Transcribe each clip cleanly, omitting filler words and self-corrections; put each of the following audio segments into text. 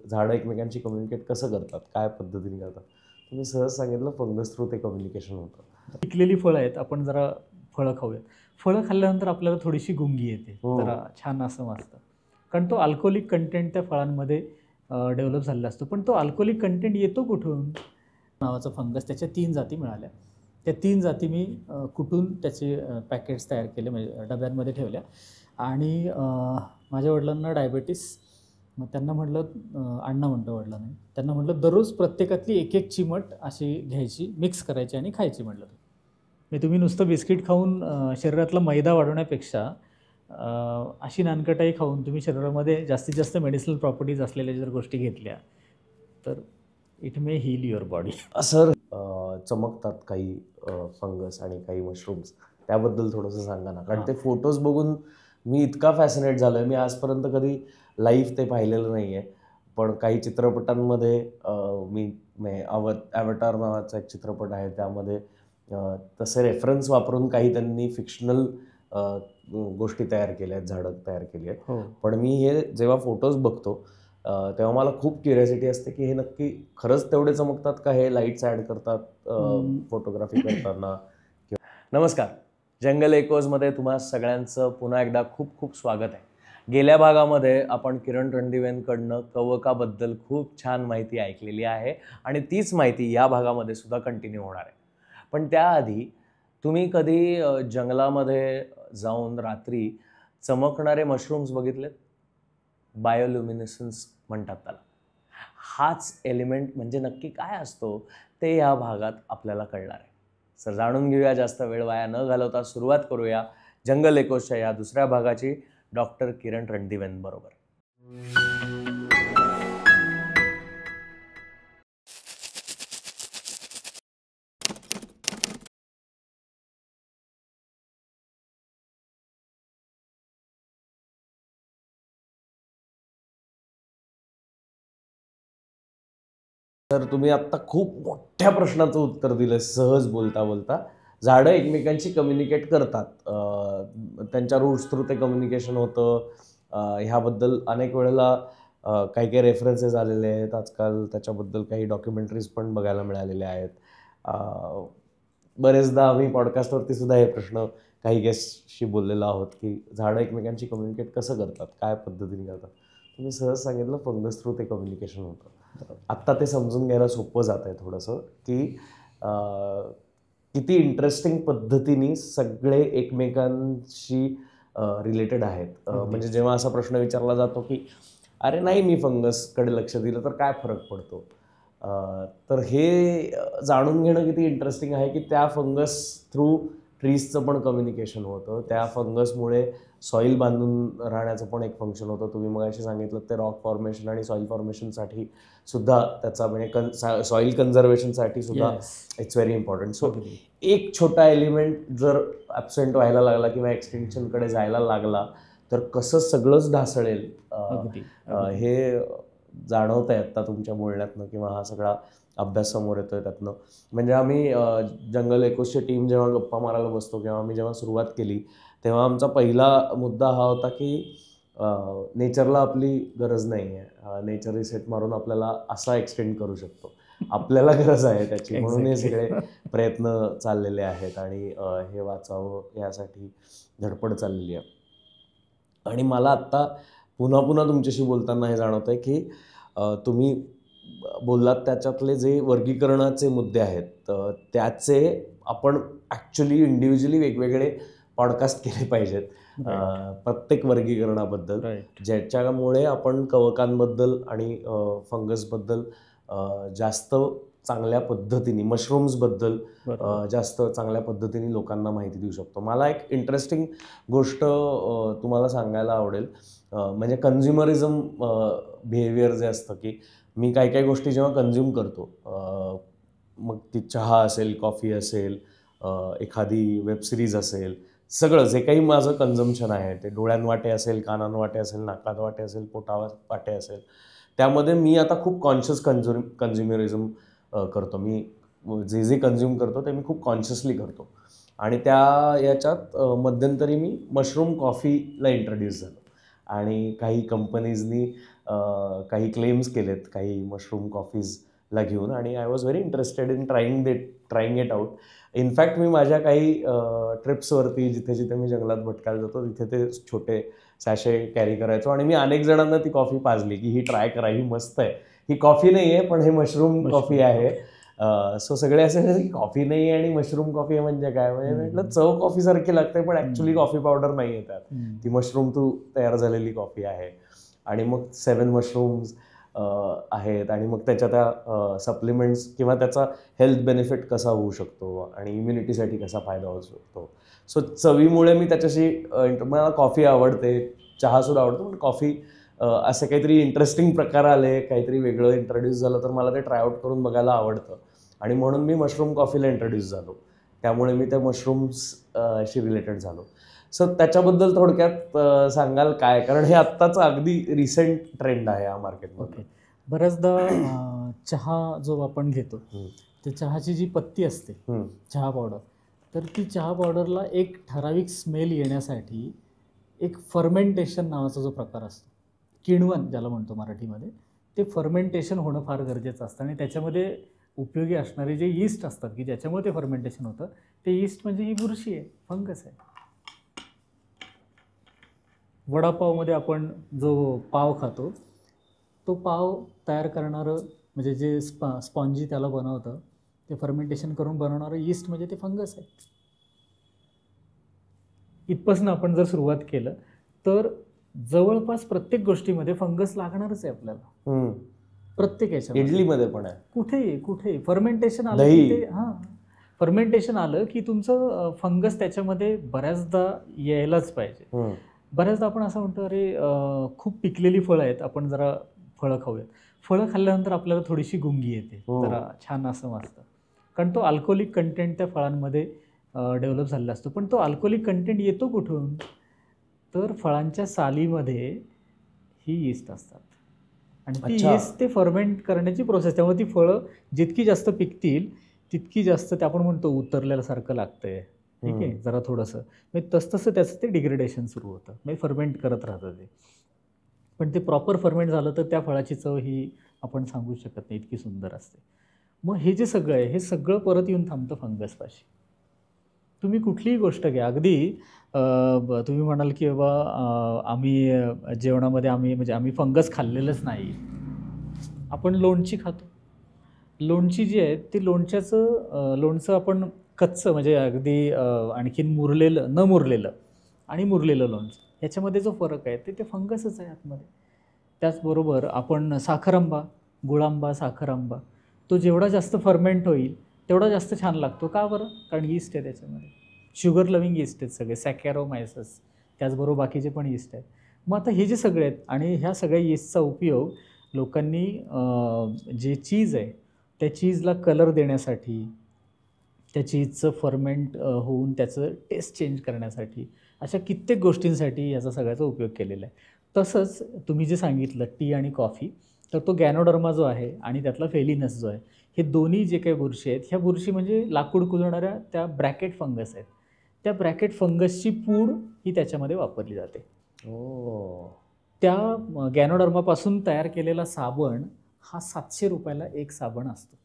झाडं एकमेकांशी कम्युनिकेट कसं करतात, काय पद्धतीने करतात? तुम्ही सहज सांगितलं फंगस थ्रू ते कम्युनिकेशन होतं. पिकलेली फळं आहेत, आपण जरा फळं खाऊयात. फळं खाल्ल्यानंतर आपल्याला थोडीशी गुंगी येते, जरा छान असं वाटतं. कारण तो अल्कोहोलिक कंटेंट त्या फळांमध्ये डेव्हलप झालेला असतो. पण तो अल्कोहोलिक कंटेंट येतो कुठून? नावाचा फंगस, त्याच्या 3 जाती मिळाल्या. त्या 3 जाती मी कुटून त्याचे पॅकेट्स तयार केले, म्हणजे डब्यांमध्ये ठेवल्या. आणि माझ्या वडिलांना डायबिटीस, मग त्यांना म्हटलं, अण्णा म्हणतो वडिलांना, त्यांना म्हटलं दररोज प्रत्येकातली एक एक चिमट अशी घ्यायची, मिक्स करायची आणि खायची म्हटलं. मी तुम्ही नुसतं बिस्किट खाऊन शरीरातला मैदा वाढवण्यापेक्षा अशी नानकटाई खाऊन तुम्ही शरीरामध्ये जास्तीत जास्त मेडिसिनल प्रॉपर्टीज असलेल्या जर गोष्टी घेतल्या तर it may heal your body. Sir, चमकतात काही फंगस आणि काही मशरूम्स, त्याबद्दल थोडंसं सांगा ना. कारण ते फोटोज बघून मी इतका फॅसिनेट झालोय. मी आजपर्यंत कधी लाईव्ह ते पाहिलेलं नाही आहे, पण काही चित्रपटांमध्ये मी ॲव्हटार नावाचा एक चित्रपट आहे, त्यामध्ये तसे रेफरन्स वापरून काही त्यांनी फिक्शनल गोष्टी तयार केल्या आहेत, झाडं तयार केली आहेत. पण मी हे जेव्हा फोटोज बघतो तेव्हा मला खूप क्युरियोसिटी असते की हे नक्की खरंच तेवढे चमकतात का, हे लाईट्स ॲड करतात फोटोग्राफी करताना. नमस्कार, जंगल एकोजमध्ये तुम्हा सगळ्यांचं पुन्हा एकदा खूप खूप स्वागत आहे. गेल्या भागामध्ये आपण किरण रणदिवेंकडनं कवकाबद्दल खूप छान माहिती ऐकलेली आहे आणि तीच माहिती या भागामध्ये सुद्धा कंटिन्यू होणार आहे. पण त्याआधी तुम्ही कधी जंगलामध्ये जाऊन रात्री चमकणारे मशरूम्स बघितलेत? बायोल्युमिनेसन्स म्हणतात त्याला. हाच एलिमेंट म्हणजे नक्की काय असतो ते या भागात आपल्याला कळणार आहे. सर, जाणून घेऊया, जास्त वेळ वाया न घालवता सुरुवात करूया जंगल एकोजच्या या दुसऱ्या भागाची डॉक्टर किरण रणदिवेंबरोबर. तर तुम्ही आत्ता खूप मोठ्या प्रश्नाचं उत्तर दिलं सहज बोलता बोलता. झाडं एकमेकांशी कम्युनिकेट करतात, त्यांच्या रूट्स थ्रू ते कम्युनिकेशन होतं. ह्याबद्दल अनेक वेळेला काही काही रेफरन्सेस आलेले आहेत. आजकाल त्याच्याबद्दल काही डॉक्युमेंटरीज पण बघायला मिळालेल्या आहेत. बरेचदा आम्ही पॉडकास्टवरती सुद्धा हे प्रश्न काही गेस्टशी बोललेलो आहोत की झाडं एकमेकांशी कम्युनिकेट कसं करतात, काय पद्धतीने करतात. तुम्ही सहज सांगितलं फंगस थ्रू ते कम्युनिकेशन होतं. आत्ता ते समजून घ्यायला सोपं जात आहे थोडंसं की किती इंटरेस्टिंग पद्धतीने सगळे एकमेकांशी रिलेटेड आहेत. म्हणजे जेव्हा असा प्रश्न विचारला जातो की अरे नाही, मी फंगसकडे लक्ष दिलं तर काय फरक पडतो, तर हे जाणून घेणं किती इंटरेस्टिंग आहे की त्या फंगस थ्रू ट्रीजचं पण कम्युनिकेशन होतं. त्या फंगसमुळे सॉईल बांधून राहण्याचं पण एक फंक्शन होतं. तुम्ही मगाशी सांगितलं ते रॉक फॉर्मेशन आणि सॉईल फॉर्मेशनसाठी सुद्धा त्याचा, म्हणजे सॉईल कन्झर्वेशनसाठी सुद्धा इट्स व्हेरी इम्पॉर्टंट. सो एक छोटा एलिमेंट जर ॲब्सेंट व्हायला लागला किंवा एक्सटिंक्शनकडे जायला लागला तर कसं सगळंच ढासळेल हे जाणवत आहे आत्ता तुमच्या बोलण्यातनं किंवा हा सगळा अभ्यास समोर येतोय त्यातनं. म्हणजे आम्ही जंगल एकोजची टीम जेव्हा गप्पा मारायला बसतो किंवा आम्ही जेव्हा सुरुवात केली तेव्हा आमचा पहिला मुद्दा हा होता की नेचरला आपली गरज नाही आहे. नेचर रिसेट मारून आपल्याला असा एक्सटेंड करू शकतो, आपल्याला गरज आहे त्याची. म्हणून हे सगळे प्रयत्न चाललेले आहेत आणि हे वाचावं यासाठी धडपड चाललेली आहे. आणि मला आत्ता पुन्हा पुन्हा तुमच्याशी बोलताना हे जाणवत आहे की तुम्ही बोललात त्याच्यातले जे वर्गीकरणाचे मुद्दे आहेत त्याचे आपण ॲक्च्युली इंडिव्हिज्युअली वेगवेगळे पॉडकास्ट केले पाहिजेत प्रत्येक वर्गीकरणाबद्दल, ज्याच्यामुळे आपण कवकांबद्दल आणि फंगसबद्दल जास्त चांगल्या पद्धतीने, मशरूम्सबद्दल जास्त चांगल्या पद्धतीने लोकांना माहिती देऊ शकतो. मला एक इंटरेस्टिंग गोष्ट तुम्हाला सांगायला आवडेल, म्हणजे कन्झ्युमरिझम बिहेवियर जे असतं की मी काही काही गोष्टी जेव्हा कन्झ्युम करतो, मग ती चहा असेल, कॉफी असेल, एखादी वेबसिरीज असेल, सगळं जे काही माझं कन्झम्पशन आहे ते डोळ्यांवाटे असेल, कानांवाटे असेल, नाकांवाटे असेल, पोटावाटे असेल, त्यामध्ये मी आता खूप कॉन्शियस कन्झ्युमरिझम करतो. मी जे जे कन्झ्युम करतो ते मी खूप कॉन्शियसली करतो. आणि त्या याच्यात मध्यंतरी मी मशरूम कॉफीला इंट्रोड्यूस झालो आणि काही कंपनीजनी काही क्लेम्स केलेत काही मशरूम कॉफीजला घेऊन, आणि I was very interested in trying it out. In fact मी माझ्या काही ट्रिप्सवरती जिथे जिथे मी जंगलात भटकायला जातो तिथे ते छोटे सॅशे कॅरी करायचो, आणि मी अनेक जणांना ती कॉफी पाजली की ही ट्राय करा, ही मस्त आहे, ही कॉफी नाही आहे पण हे मशरूम कॉफी आहे. सो सगळे असे की कॉफी नाही आहे आणि मशरूम कॉफी आहे म्हणजे काय, म्हणजे म्हटलं चव कॉफी सारखी लागते पण ऍक्च्युली कॉफी पावडर नाही आहे त्यात, ती मशरूम तयार झालेली कॉफी आहे. आणि मग 7 मशरूम्स आहेत, आणि मग त्याच्या त्या सप्लिमेंट्स किंवा त्याचा हेल्थ बेनिफिट कसा होऊ शकतो आणि इम्युनिटीसाठी कसा फायदा होऊ शकतो. सो चवीमुळे मी त्याच्याशी मला कॉफी आवडते, चहासुद्धा आवडतो, पण कॉफी असे काहीतरी इंटरेस्टिंग प्रकार आले, काहीतरी वेगळं इंट्रोड्यूस झालं तर मला ते ट्रायआउट करून बघायला आवडतं, आणि म्हणून मी मशरूम कॉफीला इंट्रोड्यूस झालो. त्यामुळे मी त्या मशरूम्सशी रिलेटेड झालो. सो त्याच्याबद्दल थोडक्यात सांगाल काय, कारण हे आत्ताचं अगदी रिसेंट ट्रेंड आहे या मार्केटमध्ये. बऱ्याचदा चहा जो आपण घेतो ते चहाची जी पत्ती असते चहा पावडर, तर ती चहा पावडरला एक ठराविक स्मेल येण्यासाठी एक फर्मेंटेशन नावाचा जो प्रकार असतो, किण्वन ज्याला म्हणतो मराठीमध्ये, ते फर्मेंटेशन होणं फार गरजेचं असतं. आणि त्याच्यामध्ये उपयोगी असणारे जे यीस्ट असतात की ज्याच्यामुळे ते फर्मेंटेशन होतं, ते यीस्ट म्हणजे ही बुरशी आहे, फंगस आहे. वडापावमध्ये आपण जो पाव खातो, तो पाव तयार करणारं म्हणजे जे स्पॉन्जी त्याला बनवतं, ते फर्मेंटेशन करून बनवणारं यीस्ट म्हणजे ते फंगस आहे. इथपासून आपण जर सुरुवात केलं तर जवळपास प्रत्येक गोष्टीमध्ये फंगस लागणारच आहे आपल्याला, प्रत्येक याच्यामध्ये. इडलीमध्ये पण आहे, कुठेही फर्मेंटेशन आलं की ते फर्मेंटेशन आलं की तुमचं फंगस त्याच्यामध्ये बऱ्याचदा यायलाच पाहिजे. बऱ्याचदा आपण असं म्हणतो अरे खूप पिकलेली फळं आहेत, आपण जरा फळं खाऊयात. फळं खाल्ल्यानंतर आपल्याला थोडीशी गुंगी येते, जरा छान असं वाटतं, कारण तो अल्कोहोलिक कंटेंट त्या फळांमध्ये डेव्हलप झालेला असतो. पण तो अल्कोहोलिक कंटेंट येतो कुठून, तर फळांच्या सालीमध्ये ही यीस्ट असतात, आणि ती यीस्ट ते फर्मेंट करण्याची प्रोसेस. त्यामुळे ती फळं जितकी जास्त पिकतील तितकी जास्त ते आपण म्हणतो उतरल्यासारखं लागतंय, ठीक आहे, जरा थोडंसं म्हणजे तसतसं त्याचं ते डिग्रेडेशन सुरू होतं, म्हणजे फर्मेंट करत राहतं ते. पण ते प्रॉपर फर्मेंट झालं तर त्या फळाची चव ही आपण सांगू शकत नाही, इतकी सुंदर असते. मग हे जे सगळं आहे हे सगळं परत येऊन थांबतं फंगसपाशी. तुम्ही कुठलीही गोष्ट घ्या, अगदी तुम्ही म्हणाल की बाबा आम्ही जेवणामध्ये आम्ही फंगस खाल्लेलंच नाही, आपण लोणची खातो. लोणची जी आहे ती लोणचं आपण कच्चं म्हणजे अगदी आणखीन मुरलेलं, न मुरलेलं आणि मुरलेलं लोणचं, ह्याच्यामध्ये जो फरक आहे ते फंगसच आहे आतमध्ये. त्याचबरोबर आपण साखरांबा, गुळांबा, साखरांबा, तो जेवढा जास्त फर्मेंट होईल तेवढा जास्त छान लागतो. का बरं? कारण यीस्ट आहे त्याच्यामध्ये, शुगर लविंग यीस्ट आहेत सगळे, सॅकॅरोमायसस, त्याचबरोबर बाकीचे पण यीस्ट आहेत. मग आता हे जे सगळे आहेत, आणि ह्या सगळ्या यीस्टचा उपयोग लोकांनी जे चीज आहे त्या चीजला कलर देण्यासाठी, त्या चीजचं फर्मेंट होऊन त्याचं टेस्ट चेंज करण्यासाठी, अशा कित्येक गोष्टींसाठी याचा सगळ्याचा उपयोग केलेला आहे. तसंच तुम्ही जे सांगितलं टी आणि कॉफी, तर तो गॅनोडर्मा जो आहे आणि त्यातला फेलिनस जो आहे, हे दोन्ही जे काही बुरशी आहेत, ह्या बुरशी म्हणजे लाकूड कुजणाऱ्या त्या ब्रॅकेट फंगस आहेत. त्या ब्रॅकेट फंगसची पूड ही त्याच्यामध्ये वापरली जाते. त्या गॅनोडर्मापासून तयार केलेला साबण हा 700 रुपयाला एक साबण असतो,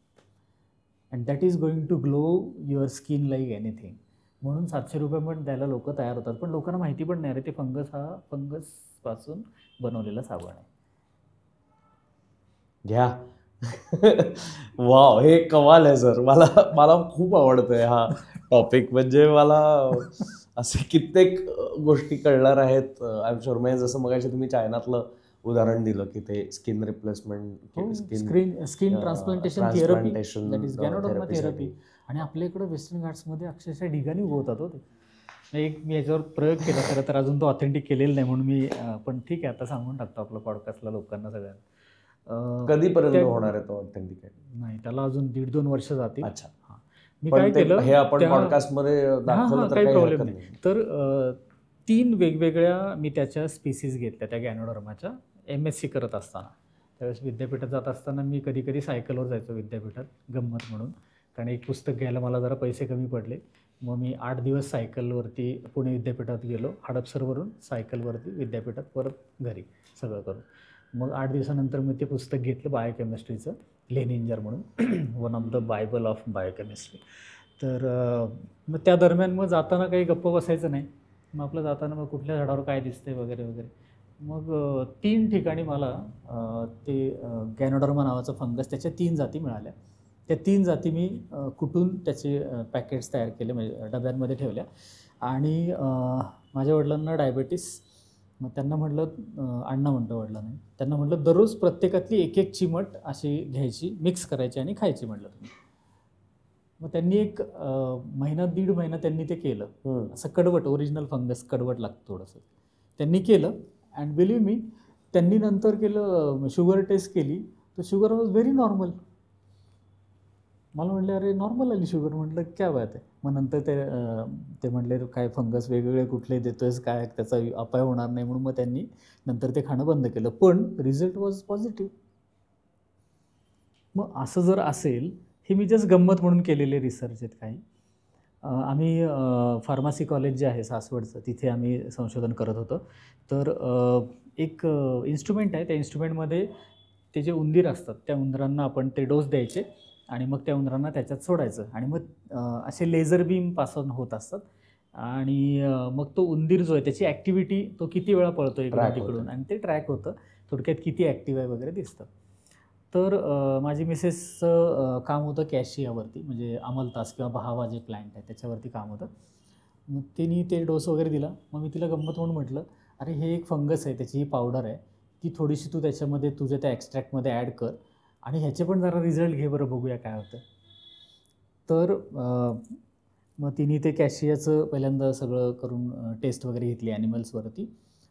and that is going to glow your skin like anything. म्हणून 700 रुपयामध्ये द्यायला लोक तयार होतात, पण लोकांना माहिती पण नाही रे ते फंगसपासून बनवलेला साबण आहे. घ्या. वाव, हे कमाल आहे सर. मला खूप आवडतंय हा टॉपिक. म्हणजे मला असे कित्येक गोष्टी कळणार आहेत आय एम शुअर. म्हणजे जसं मगाशी तुम्ही चायनातलं उदाहरण दिलं की ते skin replacement, skin transplantation therapy, that is ganoderma therapy. आणि आपल्या इकडं वेस्टर्न घाट्समध्ये अक्षरशः ढिगाणी उगवतात होते. मी याच्यावर प्रयोग केला खरं तर, अजून तो ऑथेंटिक केलेला नाही म्हणून मी, पण ठीक आहे आता सांगून टाकतो आपलं पॉडकास्टला लोकांना सगळ्यांना. कधीपर्यंत होणार आहे तो ऑथेंटिक? नाही, त्याला अजून 1.5-2 वर्ष जातील. अच्छा. मी काय केलं, हे आपण पॉडकास्टमध्ये दाखवलं तर काही प्रॉब्लेम नाही. तर 3 वेगवेगळ्या मी त्याच्या स्पीसीज घेतल्या त्या गॅनोडर्माच्या. MSc करत असताना, त्यावेळेस विद्यापीठात जात असताना मी कधी सायकलवर जायचो विद्यापीठात, गंमत म्हणून, कारण एक पुस्तक घ्यायला मला जरा पैसे कमी पडले. मग मी 8 दिवस सायकलवरती पुणे विद्यापीठात गेलो, हडपसरवरून सायकलवरती विद्यापीठात परत घरी सगळं करून. मग 8 दिवसानंतर मी ते पुस्तक घेतलं बायोकेमिस्ट्रीचं, लेनिंजर म्हणून, one of the Bible of biochemistry. तर मग त्या दरम्यान मग जाताना काही गप्प बसायचं नाही. मग आपलं जाताना मग कुठल्या झाडावर काय दिसतंय वगैरे वगैरे. मग 3 ठिकाणी मला ते गॅनोडर्मा नावाचं फंगस, त्याच्या 3 जाती मिळाल्या. त्या 3 जाती मी कुटून त्याचे पॅकेट्स तयार केले, म्हणजे डब्यांमध्ये ठेवल्या. आणि माझ्या वडिलांना डायबेटीस, मग त्यांना म्हटलं, अण्णा म्हणतो वडिलांना, त्यांना म्हटलं दररोज प्रत्येकातली एक एक चिमट अशी घ्यायची, मिक्स करायची आणि खायची म्हटलं तुम्ही. मग त्यांनी एक महिना 1.5 महिना त्यांनी ते केलं. असं कडवट, ओरिजिनल फंगस कडवट लागतं थोडंसं. त्यांनी केलं अँड बिलीव्ह मी, त्यांनी नंतर केलं, शुगर टेस्ट केली तर शुगर वॉज व्हेरी नॉर्मल. मला म्हटले अरे नॉर्मल आली शुगर. म्हटलं क्या बात आहे. मग नंतर ते म्हटले काय फंगस वेगवेगळे कुठले देतोयस, काय त्याचा अपाय होणार नाही म्हणून मग त्यांनी नंतर ते खाणं बंद केलं, पण रिझल्ट वॉज पॉझिटिव्ह. मग असं जर असेल, हे मी जस्ट गंमत म्हणून केलेले रिसर्च आहेत काही. आम्ही फार्मसी कॉलेज जे आहे सासवडचं, तिथे आम्ही संशोधन करत होतो. तर एक इन्स्ट्रुमेंट आहे, त्या इन्स्ट्रुमेंटमध्ये ते जे उंदीर असतात त्या उंदरांना आपण ते डोस द्यायचे आणि मग त्या उंदरांना त्याच्यात सोडायचं आणि मग असे लेझर बीम पासून होत असतात आणि मग तो उंदीर जो आहे त्याची ॲक्टिव्हिटी, तो किती वेळा पळतो इकडून तिकडून आणि ते ट्रॅक होतं, थोडक्यात किती ॲक्टिव्ह आहे वगैरे दिसतं. तर माझी मिसेसचं काम होतं कॅशियावरती, म्हणजे अमलतास किंवा बहावा जे प्लॅन्ट आहे त्याच्यावरती काम होतं. मग तिने ते डोस वगैरे दिला. मग मी तिला गंमत म्हणून म्हटलं अरे हे एक फंगस आहे, त्याची ही पावडर आहे, ती थोडीशी तू त्याच्यामध्ये तुझ्या त्या एक्स्ट्रॅक्टमध्ये ॲड कर आणि ह्याचे पण जरा रिझल्ट घे बरं, बघूया काय होतं. तर मग तिने ते कॅशियाचं पहिल्यांदा सगळं करून टेस्ट वगैरे घेतली ॲनिमल्सवरती.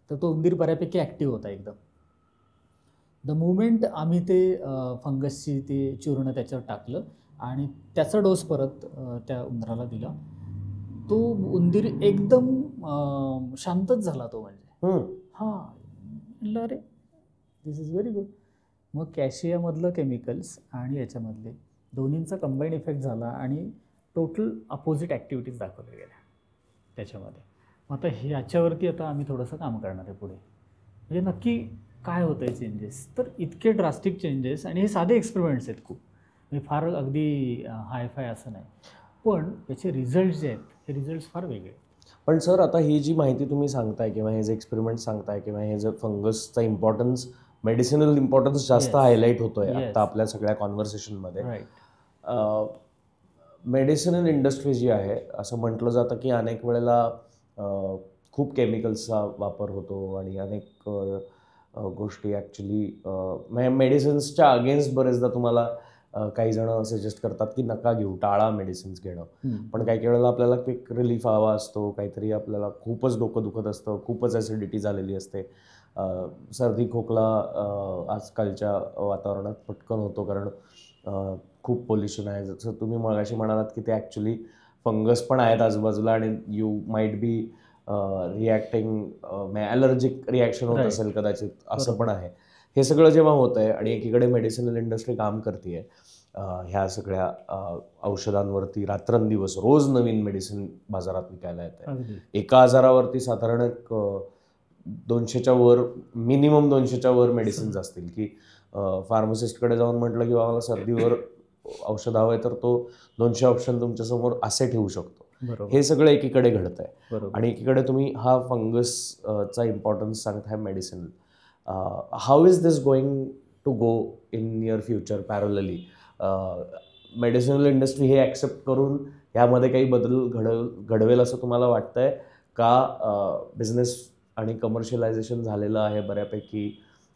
तर तो उंदीर बऱ्यापैकी ॲक्टिव्ह होता एकदम. द मुमेंट आम्ही ते फंगसची ते चूर्ण त्याच्यावर टाकलं आणि त्याचा डोस परत त्या उंदराला दिला, तो उंदीर एकदम शांतच झाला तो. म्हणजे म्हटलं अरे दिस इज व्हेरी गुड. मग कॅशियामधलं केमिकल्स आणि याच्यामधले दोन्हींचा कंबाईंड इफेक्ट झाला आणि टोटल अपोजिट ॲक्टिव्हिटीज दाखवल्या गेल्या त्याच्यामध्ये. मग आता ह्याच्यावरती आता आम्ही थोडंसं काम करणार आहे पुढे, म्हणजे नक्की काय होतं आहे चेंजेस. तर इतके ड्रास्टिक चेंजेस, आणि हे साधे एक्सपेरिमेंट्स आहेत खूप, म्हणजे फार अगदी हायफाय असं नाही, पण याचे रिझल्ट जे आहेत हे रिझल्ट्स फार वेगळे. पण सर आता ही जी माहिती तुम्ही सांगताय किंवा हे जे एक्सपेरिमेंट सांगताय किंवा हे जे फंगसचा इम्पॉर्टन्स, मेडिसिनल इम्पॉर्टन्स जास्त हायलाईट होतोय आता आपल्या सगळ्या कॉन्व्हर्सेशनमध्ये. मेडिसिनल इंडस्ट्री जी आहे, असं म्हटलं जातं की अनेक वेळेला खूप केमिकल्सचा वापर होतो आणि अनेक गोष्टी ॲक्च्युली मेडिसिन्सच्या अगेन्स्ट बरेचदा तुम्हाला काही जण सजेस्ट करतात की नका घेऊ, टाळा मेडिसिन्स घेणं. पण काही वेळेला आपल्याला क्विक रिलीफ हवा असतो, काहीतरी आपल्याला खूपच डोकं दुखत असतं, खूपच ॲसिडिटी झालेली असते, सर्दी खोकला आजकालच्या वातावरणात पटकन होतो कारण खूप पोल्युशन आहे. जसं तुम्ही मगाशी म्हणालात की ते ॲक्च्युली फंगस पण आहेत आजूबाजूला आणि you might be reacting, allergic reaction होत असेल कदाचित, असं पण आहे. हे सगळं जेव्हा होतं आहे आणि एकीकडे मेडिसिनल इंडस्ट्री काम करते आहे ह्या सगळ्या औषधांवरती, रात्रंदिवस रोज नवीन मेडिसिन बाजारात विकायला येत आहे. एका आजारावरती साधारण एक 200च्या वर, मिनिमम 200च्या वर मेडिसिन्स असतील की फार्मासिस्टकडे जाऊन म्हटलं की बाबा सर्दीवर औषध हवं आहे तर तो 200 ऑप्शन तुमच्यासमोर असे ठेवू शकतो. हे सगळं एकीकडे घडत आहे आणि एकीकडे तुम्ही हा फंगसचा इम्पॉर्टन्स सांगताय medicine. How is this going to go in near future parallelly? Medicinal industry हे ॲक्सेप्ट करून ह्यामध्ये काही बदल घडवेल असं तुम्हाला वाटतंय का? बिझनेस आणि कमर्शियलायझेशन झालेलं आहे बऱ्यापैकी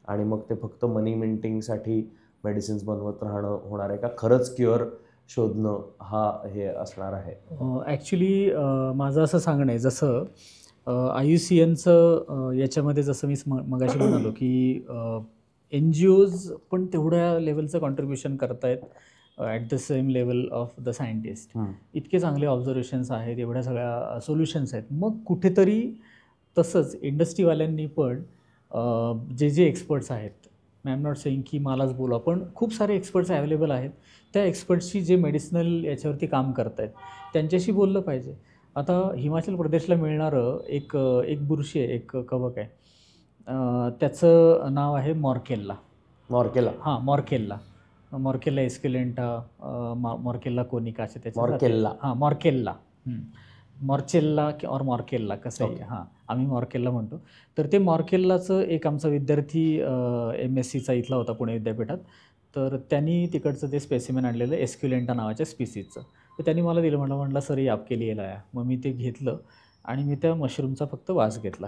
आणि मग ते फक्त मनी मिंटिंगसाठी मेडिसिन्स बनवत राहणं होणार आहे का? खरंच क्युअर शोधणं हा हे असणार आहे? ॲक्च्युली माझं असं सांगणं आहे, जसं IUCNचं याच्यामध्ये जसं मी मगाशी म्हणालो की NGOज पण तेवढ्या लेवलचं कॉन्ट्रीब्युशन करतायत at the same level of the scientist. इतके चांगले ऑब्झर्वेशन्स आहेत, एवढ्या सगळ्या सोल्युशन्स आहेत. मग कुठेतरी तसंच इंडस्ट्रीवाल्यांनी पण जे एक्सपर्ट्स आहेत, आय एम नॉट सेईंग की मलाच बोला, पण खूप सारे एक्सपर्ट्स अवेलेबल आहेत. त्या एक्सपर्ट्सशी जे मेडिसिनल याच्यावरती काम करत आहेत त्यांच्याशी बोललं पाहिजे. आता हिमाचल प्रदेशला मिळणारं एक बुरशी आहे, एक कवक आहे, त्याचं नाव आहे मॉर्केल्ला. मॉर्केला. हां, मॉर्केल्ला. मॉर्केल्ला एस्क्युलेंटा, मॉर्केल्ला कोनिका असे त्याचे मॉर्केल्ला. हां, मॉर्केल्ला. मॉर्चेल्ला और मॉर्केल्ला कसंही. हां, आम्ही मॉर्केल्ला म्हणतो. तर ते मॉर्केल्लाचं एक आमचा विद्यार्थी MSCचा इथला होता पुणे विद्यापीठात. तर त्यांनी तिकडचं ते स्पेसिमेन आणलेलं एस्क्युलेंटा नावाच्या स्पीसीजचं. तर त्यांनी मला दिलं. म्हटलं सर ये आपके लिए लाया. मग मी ते घेतलं आणि मी त्या मशरूमचा फक्त वास घेतला.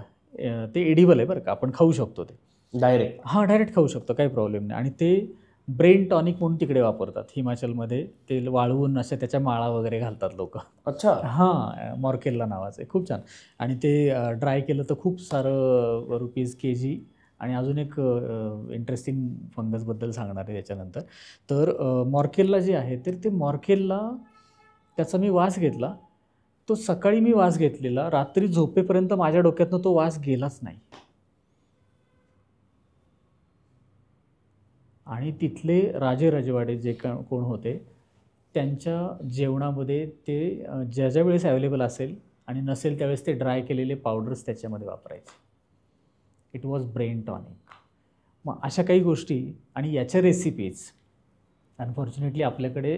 ते एडिबल आहे बरं का, आपण खाऊ शकतो ते डायरेक्ट. हां, डायरेक्ट खाऊ शकतो, काही प्रॉब्लेम नाही. आणि ते ब्रेन टॉनिक म्हणून तिकडे वापरतात हिमाचलमध्ये. ते वाळवून अशा त्याच्या माळा वगैरे घालतात लोक. अच्छा. हां, मॉर्केल्ला नावाचं आहे, खूप छान. आणि ते ड्राय केलं तर खूप सारं रुपीज kg. आणि अजून एक इंटरेस्टिंग फंगसबद्दल सांगणार आहे त्याच्यानंतर. तर मॉर्केल्ला जे आहे तर ते मॉर्केल्ला त्याचा मी वास घेतला. तो सकाळी मी वास घेतलेला, रात्री झोपेपर्यंत माझ्या डोक्यातनं तो वास गेलाच नाही. आणि तिथले राजे रजवाडे जे कोण होते त्यांच्या जेवणामध्ये ते ज्या वेळेस अवेलेबल असेल आणि नसेल त्यावेळेस ते ड्राय केलेले पावडर्स त्याच्यामध्ये वापरायचे. It was brain tonic. मग अशा काही गोष्टी आणि याच्या रेसिपीज अनफॉर्च्युनेटली आपल्याकडे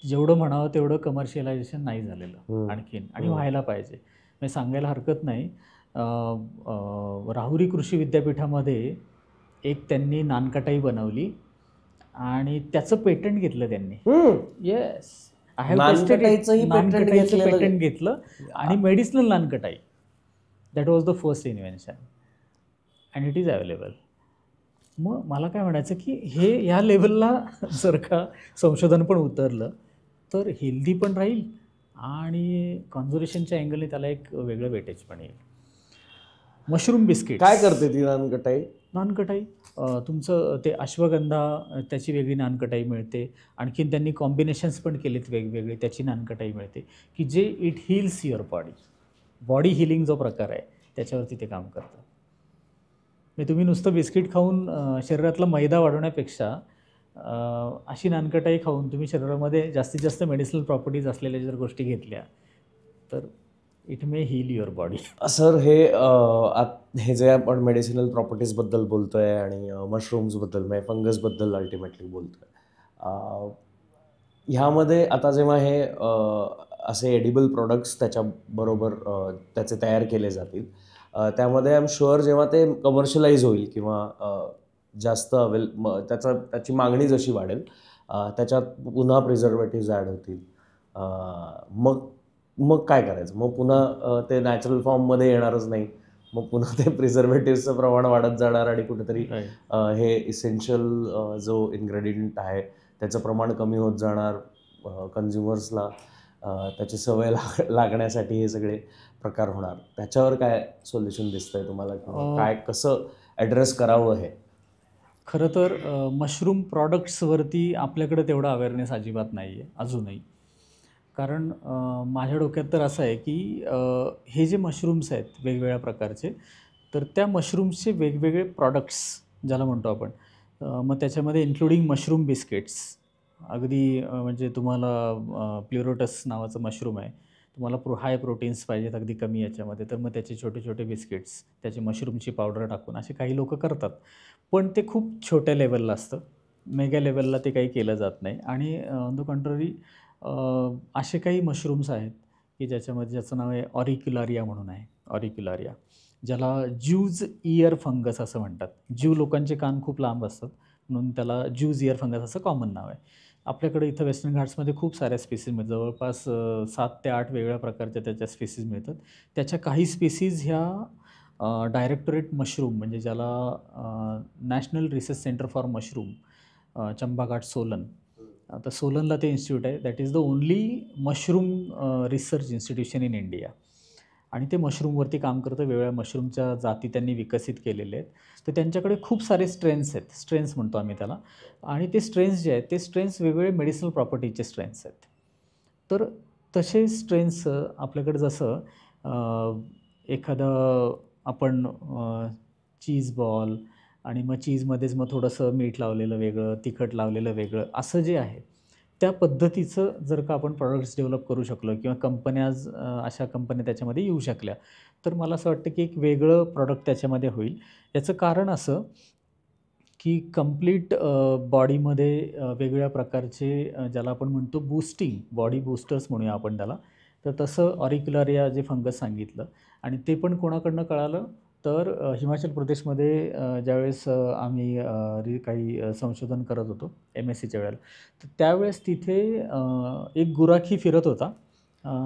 जेवढं म्हणावं तेवढं कमर्शियलायझेशन नाही झालेलं आणखीन, आणि व्हायला पाहिजे. म्हणजे सांगायला हरकत नाही, राहुरी कृषी विद्यापीठामध्ये एक त्यांनी नानकटाई बनवली आणि त्याचं पेटंट घेतलं त्यांनी. Yes, I have tested it. नानकटाईचं पेटंट घेतलं आणि medicinal nankhatai. That was the first invention and it is available. मग मला काय म्हणायचं की हे ह्या लेवलला जर का संशोधन पण उतरलं तर हेल्दी पण राहील आणि कॉन्झर्वेशनच्या अँगलने त्याला एक वेगळं वेटेज पण येईल. मशरूम बिस्किट काय करते ती नानकटाई? नानकटाई तुमचं ते अश्वगंधा त्याची वेगळी नानकटाई मिळते. आणखीन त्यांनी कॉम्बिनेशन्स पण केलेत वेगवेगळे, त्याची नानकटाई मिळते की जे it heels your body healing जो प्रकार आहे त्याच्यावरती ते काम करतं. म्हणजे तुम्ही नुसतं बिस्किट खाऊन शरीरातला मैदा वाढवण्यापेक्षा अशी नानकटाई खाऊन तुम्ही शरीरामध्ये जास्तीत जास्त मेडिसिनल प्रॉपर्टीज असलेल्या जर गोष्टी घेतल्या तर it may heal your body. Sir हे जे आपण मेडिसिनल प्रॉपर्टीजबद्दल बोलतोय आणि मशरूम्सबद्दल म्हणजे फंगसबद्दल अल्टिमेटली बोलतोय, ह्यामध्ये आता जेव्हा हे असे एडिबल प्रोडक्ट्स त्याच्याबरोबर त्याचे तयार केले जातील, त्यामध्ये आय एम शुअर जेव्हा ते कमर्शियलाइज होईल किंवा जास्त त्याची मागणी जशी वाढेल त्याच्यात पुन्हा प्रिझर्वेटिव्ज ॲड होतील. मग काय करायचं? मग पुन्हा ते नॅचरल फॉर्ममध्ये येणारच नाही. मग पुन्हा ते प्रिझर्वेटिव्हचं प्रमाण वाढत जाणार आणि कुठेतरी हे इसेन्शियल जो इन्ग्रेडियंट आहे त्याचं प्रमाण कमी होत जाणार. कन्झ्युमर्सला त्याची सवय लागण्यासाठी हे सगळे प्रकार होणार. त्याच्यावर काय सोल्युशन दिसतंय तुम्हाला, किंवा काय कसं ॲड्रेस करावं हे? खरं तर मशरूम प्रॉडक्ट्सवरती आपल्याकडे तेवढा अवेअरनेस अजिबात नाही आहे अजूनही. कारण माझ्या डोक्यात तर असं आहे की हे जे मशरूम्स आहेत वेगवेगळ्या प्रकारचे, तर त्या मशरूम्सचे वेगवेगळे प्रॉडक्ट्स ज्याला म्हणतो आपण, मग त्याच्यामध्ये इन्क्लुडिंग मशरूम बिस्किट्स. अगदी म्हणजे तुम्हाला प्युरोटस नावाचं मशरूम आहे, तुम्हाला हाय प्रोटीन्स पाहिजेत अगदी कमी याच्यामध्ये, तर मग त्याचे छोटे छोटे बिस्किट्स त्याची मशरूमची पावडर टाकून असे काही लोक करतात. पण ते खूप छोट्या लेवलला असतं, मेगा लेवलला ते काही केलं जात नाही. आणि ऑन द कॉन्ट्ररी असे काही मशरूम्स आहेत की ज्याचं नाव आहे ऑरिक्युलारिया म्हणून आहे. ऑरिक्युलारिया, ज्याला ज्यूज इयर फंगस असं म्हणतात. ज्यू लोकांचे कान खूप लांब असतात म्हणून त्याला ज्यूज इयर फंगस असं कॉमन नाव आहे. आपल्याकडे इथं वेस्टर्न घाट्समध्ये खूप साऱ्या स्पीसीज मिळतात, जवळपास 7 ते 8 वेगळ्या प्रकारच्या त्याच्या स्पीसीज मिळतात. त्याच्या काही स्पीसीज ह्या डायरेक्टोरेट मशरूम, म्हणजे ज्याला national research centre for mushroom Chambaghat Solan, आता सोलनला ते इन्स्टिट्यूट आहे. That is the only mushroom research institution in India. आणि ते मशरूमवरती काम करतं. वेगवेगळ्या मशरूमच्या जाती त्यांनी विकसित केलेले आहेत. तर त्यांच्याकडे खूप सारे स्ट्रेन्स आहेत, स्ट्रेन्स म्हणतो आम्ही त्याला. आणि ते स्ट्रेन्स जे आहेत ते स्ट्रेन्स वेगवेगळे मेडिसिनल प्रॉपर्टीचे स्ट्रेन्स आहेत. तर तसे स्ट्रेन्स आपल्याकडे जसं एखादं आपण चीज बॉल आणि मग चीजमध्येच मग थोडंसं मीठ लावलेलं वेगळं, तिखट लावलेलं वेगळं, असं जे आहे त्या पद्धतीचं जर का आपण प्रॉडक्ट्स डेव्हलप करू शकलो किंवा कंपन्याज अशा कंपन्या त्याच्यामध्ये येऊ शकल्या, तर मला असं वाटतं की एक वेगळं प्रॉडक्ट त्याच्यामध्ये होईल. याचं कारण असं की कंप्लीट बॉडीमध्ये वेगवेगळ्या प्रकारचे ज्याला आपण म्हणतो बूस्टिंग, बॉडी बूस्टर्स म्हणूया आपण त्याला. तर तसं ऑरिक्युलरिया जे फंगस सांगितलं आणि ते पण कोणाकडनं कळालं, तर हिमाचल प्रदेशमध्ये ज्यावेळेस आम्ही काही संशोधन करत होतो MSCच्या वेळेला. तर त्यावेळेस तिथे एक गुराखी फिरत होता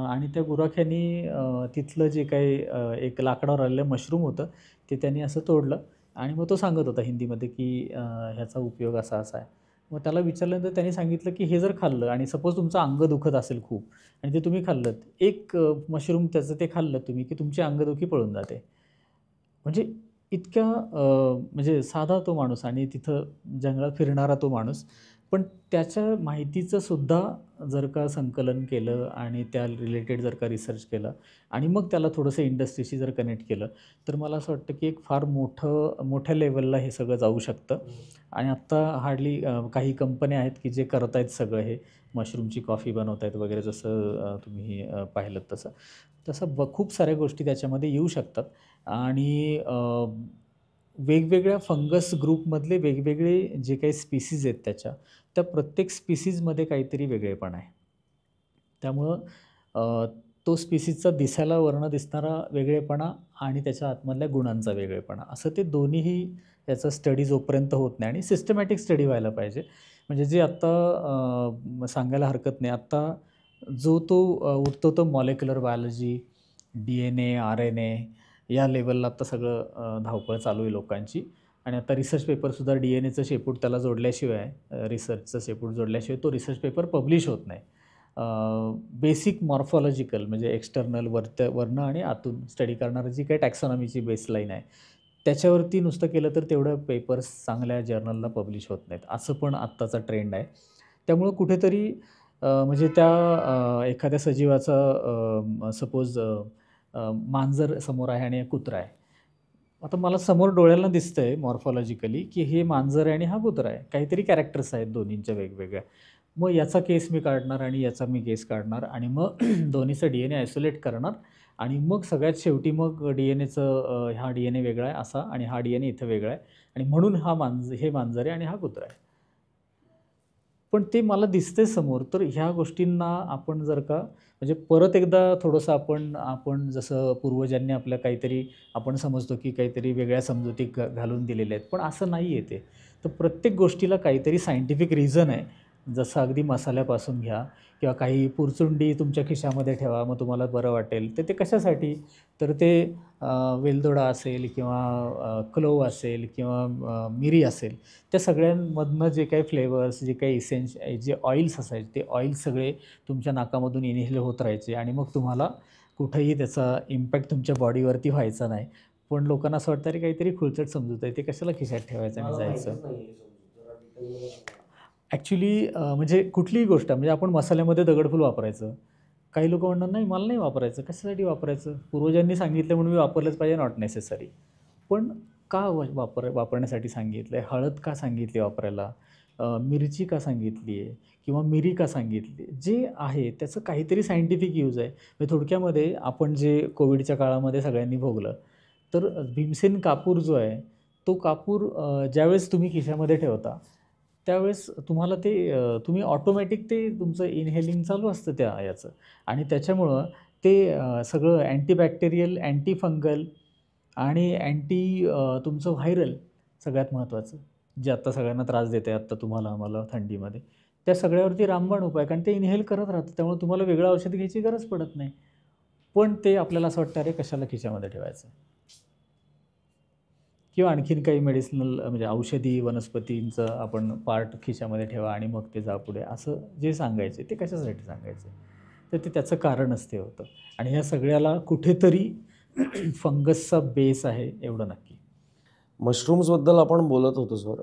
आणि त्या गुराख्यानी तिथलं जे काही एक लाकडावर आलेलं मशरूम होतं, ते त्यांनी असं तोडलं आणि मग तो सांगत होता हिंदीमध्ये की ह्याचा उपयोग असा-असा आहे. मग त्याला विचारल्यानंतर त्याने सांगितलं की हे जर खाल्लं आणि सपोज तुमचं अंग दुखत असेल खूप आणि ते तुम्ही खाल्लत, एक मशरूम त्याचं ते खाल्लं तुम्ही की तुमची अंगदुखी पळून जाते. म्हणजे इतक्या म्हणजे साधा तो माणूस आणि तिथं जंगलात फिरणारा तो माणूस, पण त्याच्या माहितीचं सुद्धा जर का संकलन केलं आणि त्या रिलेटेड जर का रिसर्च केलं आणि मग त्याला थोडंसं इंडस्ट्रीशी जर कनेक्ट केलं, तर मला असं वाटतं की एक फार मोठ्या लेव्हलला हे सगळं जाऊ शकतं. आणि आत्ता हार्डली काही कंपन्या आहेत की जे करत आहेत सगळं हे. मशरूमची कॉफी बनवत आहेत वगैरे, जसं तुम्ही पाहिलंत तसं. तसं खूप साऱ्या गोष्टी त्याच्यामध्ये येऊ शकतात. आणि वेगवेगळ्या फंगस ग्रुपमधले वेगवेगळे जे काही स्पीसीज आहेत त्या प्रत्येक स्पीसीजमध्ये काहीतरी वेगळेपण आहे. त्यामुळं तो स्पीसीजचा दिसायला वरनं दिसणारा वेगळेपणा आणि त्याच्या आतमधल्या गुणांचा वेगळेपणा, असं ते दोन्हीही याचा स्टडी जोपर्यंत होत नाही आणि सिस्टमॅटिक स्टडी व्हायला पाहिजे. म्हणजे जे आत्ता सांगायला हरकत नाही, आत्ता जो तो उठतो तो मॉलिक्युलर बायोलॉजी, DNA, RNA या लेव्हलला आत्ता सगळं धावपळ चालू आहे लोकांची. आणि आता रिसर्च पेपरसुद्धा DNAचं शेपूट त्याला जोडल्याशिवाय, रिसर्चचं शेपूट जोडल्याशिवाय तो रिसर्च पेपर पब्लिश होत नाही. बेसिक मॉर्फॉलॉजिकल म्हणजे एक्सटर्नल वरनं आणि आतून स्टडी करणारी जी काही टॅक्सॉनॉमीची बेसलाईन आहे, त्याच्यावरती नुसतं केलं तर तेवढं पेपर्स चांगल्या जर्नलला पब्लिश होत नाहीत. असं पण आत्ताचा ट्रेंड आहे. त्यामुळं कुठेतरी म्हणजे त्या एखाद्या सजीवाचा सपोज मांजर समोर आहे आणि कुत्रा आहे. आता मला समोर डोळ्याला दिसतंय मॉर्फॉलॉजिकली की हे मांजर आहे आणि हा कुत्रा आहे. काहीतरी कॅरेक्टर्स आहेत दोन्हींच्या वेगवेगळ्या. मग याचा केस मी काढणार आणि याचा मी केस काढणार आणि मग दोन्हीचा DNA आयसोलेट करणार आणि मग सगळ्यात शेवटी मग DNAचं हा DNA वेगळा आहे असा आणि हा DNA इथं वेगळा आहे आणि म्हणून हे मांजर आहे आणि हा कुत्रा आहे. पण ते मला दिसतंय समोर, तर ह्या गोष्टींना आपण जर का म्हणजे परत एकदा थोडंसं आपण जसं पूर्वजांनी आपल्या काहीतरी आपण समजतो की काहीतरी वेगळ्या समजुती घालून दिलेल्या आहेत, पण असं नाही आहे ते. तर प्रत्येक गोष्टीला काहीतरी सायंटिफिक रिझन आहे. जसं अगदी मसाल्यापासून घ्या किंवा काही पुरचुंडी तुमच्या खिशामध्ये ठेवा, मग तुम्हाला बरं वाटेल. तर ते कशासाठी? तर ते वेलदोडा असेल किंवा क्लोव्ह असेल किंवा मिरी असेल, त्या सगळ्यांमधनं जे काही फ्लेवर्स, जे काही जे ऑइल्स असायचे, ते ऑइल्स सगळे तुमच्या नाकामधून इनहेल होत राहायचे आणि मग तुम्हाला कुठेही त्याचा इम्पॅक्ट तुमच्या बॉडीवरती व्हायचा नाही. पण लोकांना असं वाटतं, अरे काहीतरी खुळचट समजूत आहे, ते कशाला खिशात ठेवायचं आणि जायचं. ॲक्च्युली म्हणजे कुठलीही गोष्ट म्हणजे आपण मसाल्यामध्ये दगडफूल वापरायचं. काही लोकं म्हणणार, "नाही, मला नाही वापरायचं." कशासाठी वापरायचं? पूर्वजांनी सांगितलं म्हणून मी वापरलंच पाहिजे, नॉट नेसेसरी. पण का वापरण्यासाठी सांगितलं आहे? हळद का सांगितली वापरायला? मिरची का सांगितली आहे? किंवा मिरी का सांगितली? जे आहे त्याचं काहीतरी सायंटिफिक यूज आहे. म्हणजे थोडक्यामध्ये आपण जे कोविडच्या काळामध्ये सगळ्यांनी भोगलं, तर भीमसेन कापूर जो आहे, तो कापूर ज्यावेळेस तुम्ही खिशामध्ये ठेवता, त्यावेळेस तुम्हाला ते तुम्ही ऑटोमॅटिक ते तुमचं इनहेलिंग चालू असतं त्या याचं आणि त्याच्यामुळं ते सगळं अँटीबॅक्टेरियल, अँटी फंगल आणि तुमचं व्हायरल सगळ्यात महत्त्वाचं, जे आत्ता सगळ्यांना त्रास देत आहे आत्ता तुम्हाला, आम्हाला थंडीमध्ये. त्या सगळ्यावरती रामबाण उपाय, कारण ते इनहेल करत राहतं. त्यामुळे तुम्हाला वेगळं औषध घ्यायची गरज पडत नाही. पण ते आपल्याला असं वाटतं, अरे कशाला खिशामध्ये ठेवायचं? किंवा आणखीन काही मेडिसिनल म्हणजे औषधी वनस्पतींचं आपण पार्ट खिशामध्ये ठेवा आणि मग ते जा पुढे, असं जे सांगायचे ते कशासाठी सांगायचे? तर ते त्याचं कारणच ते होतं आणि ह्या सगळ्याला कुठेतरी फंगसचा बेस आहे एवढं नक्की. मशरूम्सबद्दल आपण बोलत होतो सर,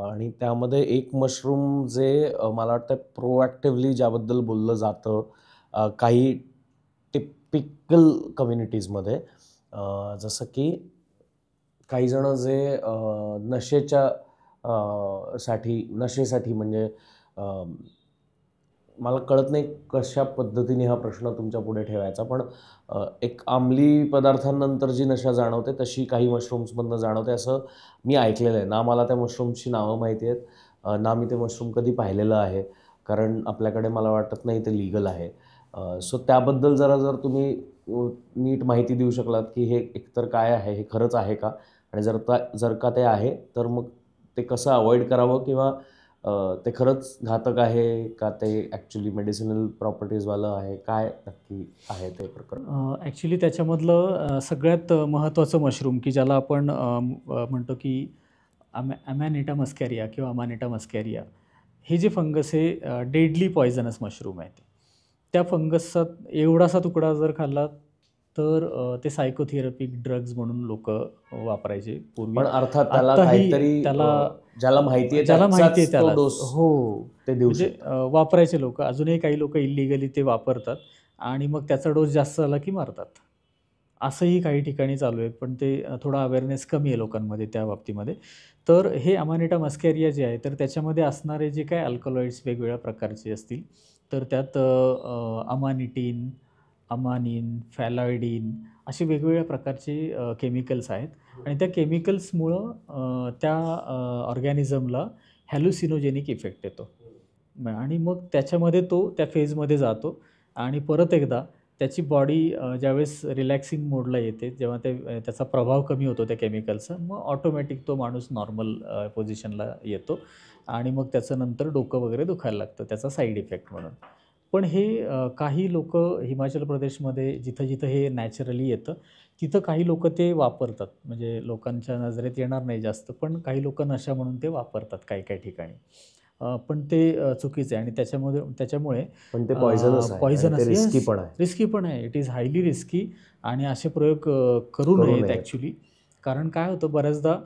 आणि त्यामध्ये एक मशरूम जे मला वाटतं प्रोॲक्टिव्हली ज्याबद्दल बोललं जातं काही टिपिकल कम्युनिटीजमध्ये, जसं की काही जण जे नशेच्या नशेसाठी म्हणजे मला कळत नाही कशा पद्धतीने हा प्रश्न तुमच्या पुढे ठेवायचा, पण एक अंमली पदार्थांनंतर जी नशा जाणवते तशी काही मशरूम्समधनं जाणवते असं मी ऐकलेलं आहे. ना मला त्या मशरूम्सची नावं माहिती आहेत, ना मी ते मशरूम कधी पाहिलेलं आहे, कारण आपल्याकडे मला वाटत नाही ते लीगल आहे. सो त्याबद्दल जर तुम्ही नीट माहिती देऊ शकलात की हे एकतर काय आहे, हे खरंच आहे का, आणि जर का ते आहे तर मग ते कसं अवॉइड करावं, किंवा ते खरंच घातक आहे का, ते ॲक्च्युली मेडिसिनल प्रॉपर्टीजवालं आहे, काय नक्की आहे ते प्रकरण? ॲक्च्युली त्याच्यामधलं सगळ्यात महत्त्वाचं मशरूम की ज्याला आपण म्हणतो की अमॅनिटा मस्कॅरिया किंवा अमानिटा मस्कॅरिया, हे जे फंगस आहे डेडली पॉयझनस मशरूम आहे. त्या फंगसचा एवढासा तुकडा जर खाल्ला तर ते सायकोथेरपिक ड्रग्ज म्हणून लोक वापरायचे पूर्वी. पण अर्थात त्याला आत्ताही काहीतरी त्याला ज्याला माहिती आहे त्यालाच तो डोस हो ते देऊ म्हणजे शकतात. वापरायचे लोक. अजूनही काही लोक इल्लिगली ते वापरतात आणि मग त्याचा डोस जास्त झाला की मारतात. असंही काही ठिकाणी चालू आहे, पण ते थोडा अवेअरनेस कमी आहे लोकांमध्ये त्या बाबतीमध्ये. तर हे अमानिटा मस्कॅरिया जे आहे तर त्याच्यामध्ये असणारे जे काय अल्कलॉइड्स वेगवेगळ्या प्रकारचे असतील, तर त्यात अमानिटीन, अमानिन, फॅलॉइडीन असे वेगवेगळ्या प्रकारचे केमिकल्स आहेत आणि त्या केमिकल्समुळं त्या ऑर्गॅनिझमला हॅल्युसिनोजेनिक इफेक्ट येतो आणि मग त्याच्यामध्ये तो त्या फेजमध्ये जातो आणि परत एकदा त्याची बॉडी ज्यावेळेस रिलॅक्सिंग मोडला येते, जेव्हा त्याचा प्रभाव कमी होतो त्या केमिकलचा, मग ऑटोमॅटिक तो माणूस नॉर्मल पोझिशनला येतो आणि मग त्याचं नंतर डोकं वगैरे दुखायला लागतं त्याचा साईड इफेक्ट म्हणून. पण हे काही लोक हिमाचल प्रदेशमध्ये जिथं जिथं हे नॅचरली येतं तिथं काही लोक ते वापरतात. म्हणजे लोकांच्या नजरेत येणार नाही जास्त, पण काही लोक नशा म्हणून ते वापरतात काही काही ठिकाणी. पण ते चुकीचं आहे आणि त्याच्यामुळे पण ते पॉयझनस आहे आणि ते रिस्की पण आहे. रिस्की पण आहे. इट इज हायली रिस्की आणि असे प्रयोग करू नयेत ॲक्च्युली. कारण काय होतं बऱ्याचदा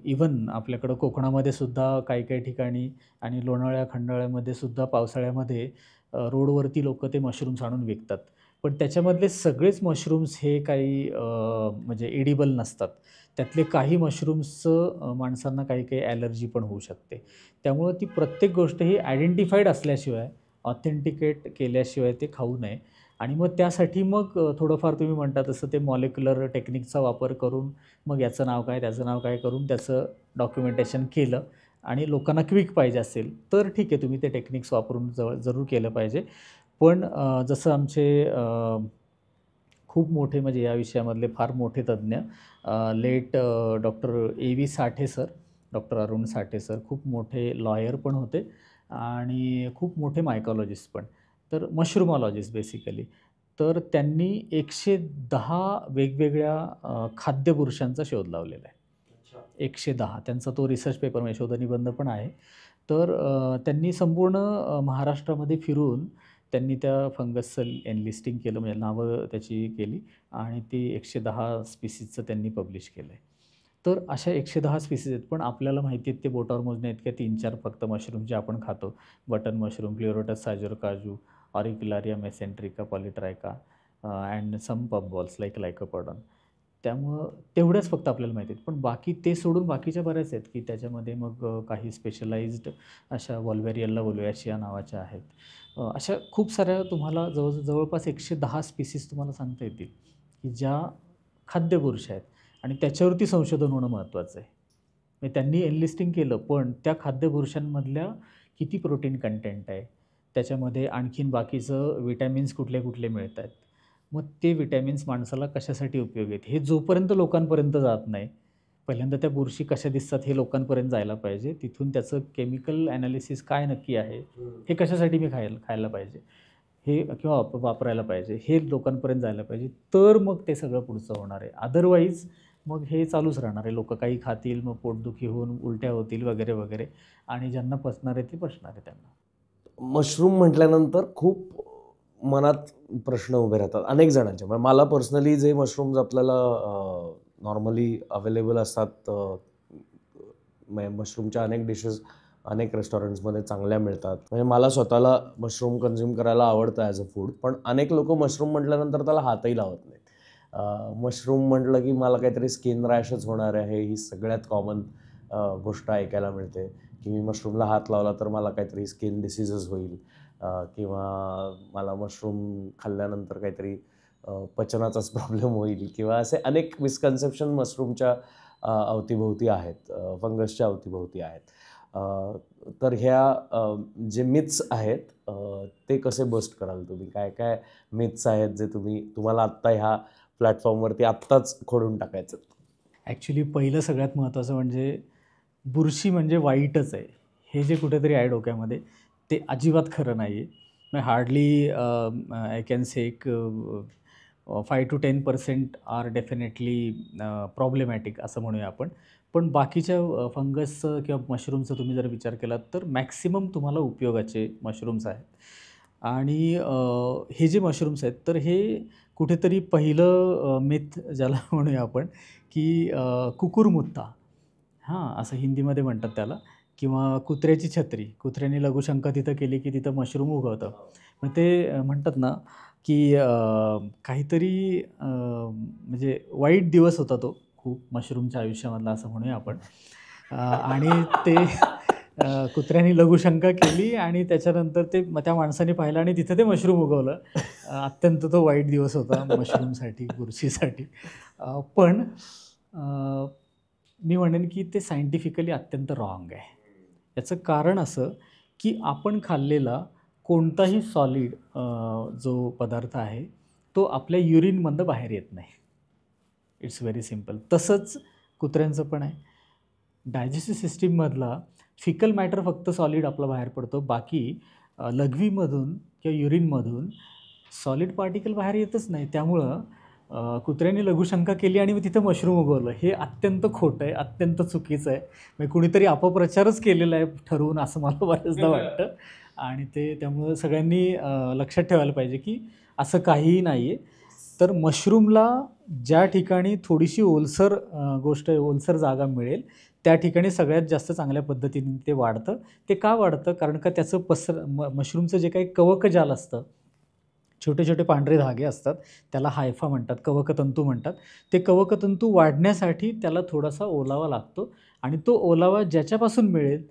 इवन आपल्याकडं कोकणामध्ये सुद्धा काही काही ठिकाणी आणि लोणावळ्या खंडाळ्यामध्ये सुद्धा पावसाळ्यामध्ये रोडवरती लोक ते मशरूम्स आणून विकतात. पण त्याच्यामधले सगळेच मशरूम्स हे काही म्हणजे एडिबल नसतात. त्यातले काही मशरूम्सचं माणसांना काही काही ॲलर्जी पण होऊ शकते. त्यामुळं ती प्रत्येक गोष्ट ही आयडेंटिफाईड असल्याशिवाय, ऑथेंटिकेट केल्याशिवाय ते खाऊ नये. आणि मग त्यासाठी मग थोडंफार तुम्ही म्हणता तसं ते मॉलिक्युलर टेक्निकचा वापर करून मग याचं नाव काय, त्याचं नाव काय करून त्याचं डॉक्युमेंटेशन केलं आणि लोकांना क्विक पाहिजे असेल तर ठीक आहे, तुम्ही ते टेक्निक्स वापरून जरूर केलं पाहिजे. पण जसं आमचे खूप मोठे म्हणजे या विषयामधले फार मोठे तज्ज्ञ लेट डॉक्टर A.V. साठे सर, डॉक्टर अरुण साठे सर खूप मोठे लॉयर पण होते आणि खूप मोठे मायकॉलॉजिस्ट पण, तर मशरूमॉलॉजिस्ट बेसिकली. तर त्यांनी 110 वेगवेगळ्या खाद्यपुरुषांचा शोध लावलेला आहे. 110 त्यांचा तो रिसर्च पेपर म्हणजे शोधनिबंध पण आहे. तर त्यांनी संपूर्ण महाराष्ट्रामध्ये फिरून त्यांनी त्या फंगसचं एनलिस्टिंग केलं, म्हणजे नावं त्याची केली आणि ती 110 स्पीसीजचं त्यांनी पब्लिश केलं आहे. तर अशा 110 स्पीसीज आहेत, पण आपल्याला माहिती आहेत ते बोटावर मोजण्या इतक्या 3-4 फक्त मशरूम जे आपण खातो, button mushroom, pleurotus sajor caju, auricularia mesenterica, polytricha and some puff balls like lycoperdon. त्यामुळं तेवढ्याच फक्त आपल्याला माहिती आहेत. पण बाकी ते सोडून बाकीच्या बऱ्याच आहेत की त्याच्यामध्ये मग काही स्पेशलाइज्ड अशा वॉल्वेरियल्ला वोलुएशिया नावाच्या आहेत. अशा खूप साऱ्या तुम्हाला जवळपास 110 स्पीसीज तुम्हाला सांगता येतील की ज्या खाद्यपुरुष आहेत आणि त्याच्यावरती संशोधन होणं महत्त्वाचं आहे. म्हणजे त्यांनी एनलिस्टिंग केलं, पण त्या खाद्यपुरुषांमधल्या किती प्रोटीन कंटेंट आहे, त्याच्यामध्ये आणखीन बाकीचं विटॅमिन्स कुठले कुठले मिळत आहेत, मग ते विटॅमिन्स माणसाला कशासाठी उपयोगी आहेत, हे जोपर्यंत लोकांपर्यंत जात नाही, पहिल्यांदा त्या बुरशी कशा दिसतात हे लोकांपर्यंत जायला पाहिजे. तिथून त्याचं केमिकल ॲनालिसिस काय नक्की आहे, हे कशासाठी मी खायला पाहिजे हे किंवा वापरायला पाहिजे हे लोकांपर्यंत जायला पाहिजे. तर मग ते सगळं पुढचं होणार आहे. अदरवाईज मग हे चालूच राहणार आहे. लोक काही खातील, मग पोटदुखी होऊन उलट्या होतील वगैरे वगैरे, आणि ज्यांना पचणार आहे ते पचणार आहे त्यांना. मशरूम म्हटल्यानंतर खूप मनात प्रश्न उभे राहतात अनेक जणांचे. मला पर्सनली जे मशरूम्स आपल्याला नॉर्मली अवेलेबल असतात, मशरूमच्या अनेक डिशेस अनेक रेस्टॉरंट्समध्ये चांगल्या मिळतात. म्हणजे मला स्वतःला मशरूम कन्झ्युम करायला आवडतं ॲज अ फूड, पण अनेक लोक मशरूम म्हटल्यानंतर त्याला हातही लावत नाहीत. मशरूम म्हटलं की मला काहीतरी स्किन रॅशच होणार आहे, ही सगळ्यात कॉमन गोष्ट ऐकायला मिळते की मी मशरूमला हात लावला तर मला काहीतरी स्किन डिसीजच होईल, किंवा मला मशरूम खाल्ल्यानंतर काहीतरी पचनाचाच प्रॉब्लेम होईल, किंवा असे अनेक मिसकन्सेप्शन मशरूमच्या अवतीभोवती आहेत, फंगसच्या अवतीभोवती आहेत. तर ह्या जे मिथ्स आहेत ते कसे बस्ट कराल तुम्ही? काय काय मिथ्स आहेत जे तुम्हाला आत्ता ह्या प्लॅटफॉर्मवरती आत्ताच खोडून टाकायचं? ॲक्च्युली पहिलं सगळ्यात महत्त्वाचं म्हणजे बुरशी म्हणजे वाईटच आहे, हे जे कुठेतरी आहे डोक्यामध्ये, ते अजिबात खरं नाही आहे. मग हार्डली आय कॅन से एक 5 to 10% आर डेफिनेटली प्रॉब्लेमॅटिक असं म्हणूया आपण. पण बाकीच्या फंगसचं किंवा मशरूमचं तुम्ही जर विचार केलात तर मॅक्सिमम तुम्हाला उपयोगाचे मशरूम्स आहेत. आणि हे जे मशरूम्स आहेत तर हे कुठेतरी पहिलं मिथ ज्याला म्हणूया आपण की कुकुरमुत्ता, हां, असं हिंदीमध्ये म्हणतात त्याला, किंवा कुत्र्याची छत्री, कुत्र्याने लघुशंका तिथं केली की तिथं मशरूम उगवतं. मग ते म्हणतात ना की काहीतरी म्हणजे वाईट दिवस होता तो खूप मशरूमच्या आयुष्यामधला असं म्हणूया आपण. आणि ते कुत्र्याने लघुशंका केली आणि त्याच्यानंतर ते त्या माणसाने पाहिलं आणि तिथं ते मशरूम उगवलं. अत्यंत तो वाईट दिवस होता मशरूमसाठी, बुरशीसाठी. पण मी म्हणेन की ते सायंटिफिकली अत्यंत रॉंग आहे. याचं कारण असं की आपण खाल्लेला कोणताही सॉलिड जो पदार्थ आहे तो आपल्या युरिनमधनं बाहेर येत नाही. It's very simple. तसंच कुत्र्यांचं पण आहे. डायजेस्टिव्ह सिस्टीममधला फिकल मॅटर फक्त सॉलिड आपला बाहेर पडतो. बाकी लघवीमधून किंवा युरिनमधून सॉलिड पार्टिकल बाहेर येतच नाही. त्यामुळं कुत्र्याने लघुशंका केली आणि मग तिथं मशरूम उगवलं, हे अत्यंत खोटं आहे, अत्यंत चुकीचं आहे. म्हणजे कुणीतरी अपप्रचारच केलेला आहे ठरवून, असं मला बऱ्याचदा वाटतं. आणि ते त्यामुळं सगळ्यांनी लक्षात ठेवायला पाहिजे की असं काहीही नाही आहे. तर मशरूमला ज्या ठिकाणी थोडीशी ओलसर गोष्ट आहे, ओलसर जागा मिळेल त्या ठिकाणी सगळ्यात जास्त चांगल्या पद्धतीने ते वाढतं. ते का वाढतं? कारण का त्याचं मशरूमचं जे काही कवकजाल असतं, छोटे छोटे पांढरे धागे असतात, त्याला हायफा म्हणतात, कवकतंतू म्हणतात. ते कवकतंतू वाढण्यासाठी त्याला थोडासा ओलावा लागतो आणि तो ओलावा ज्याच्यापासून मिळेल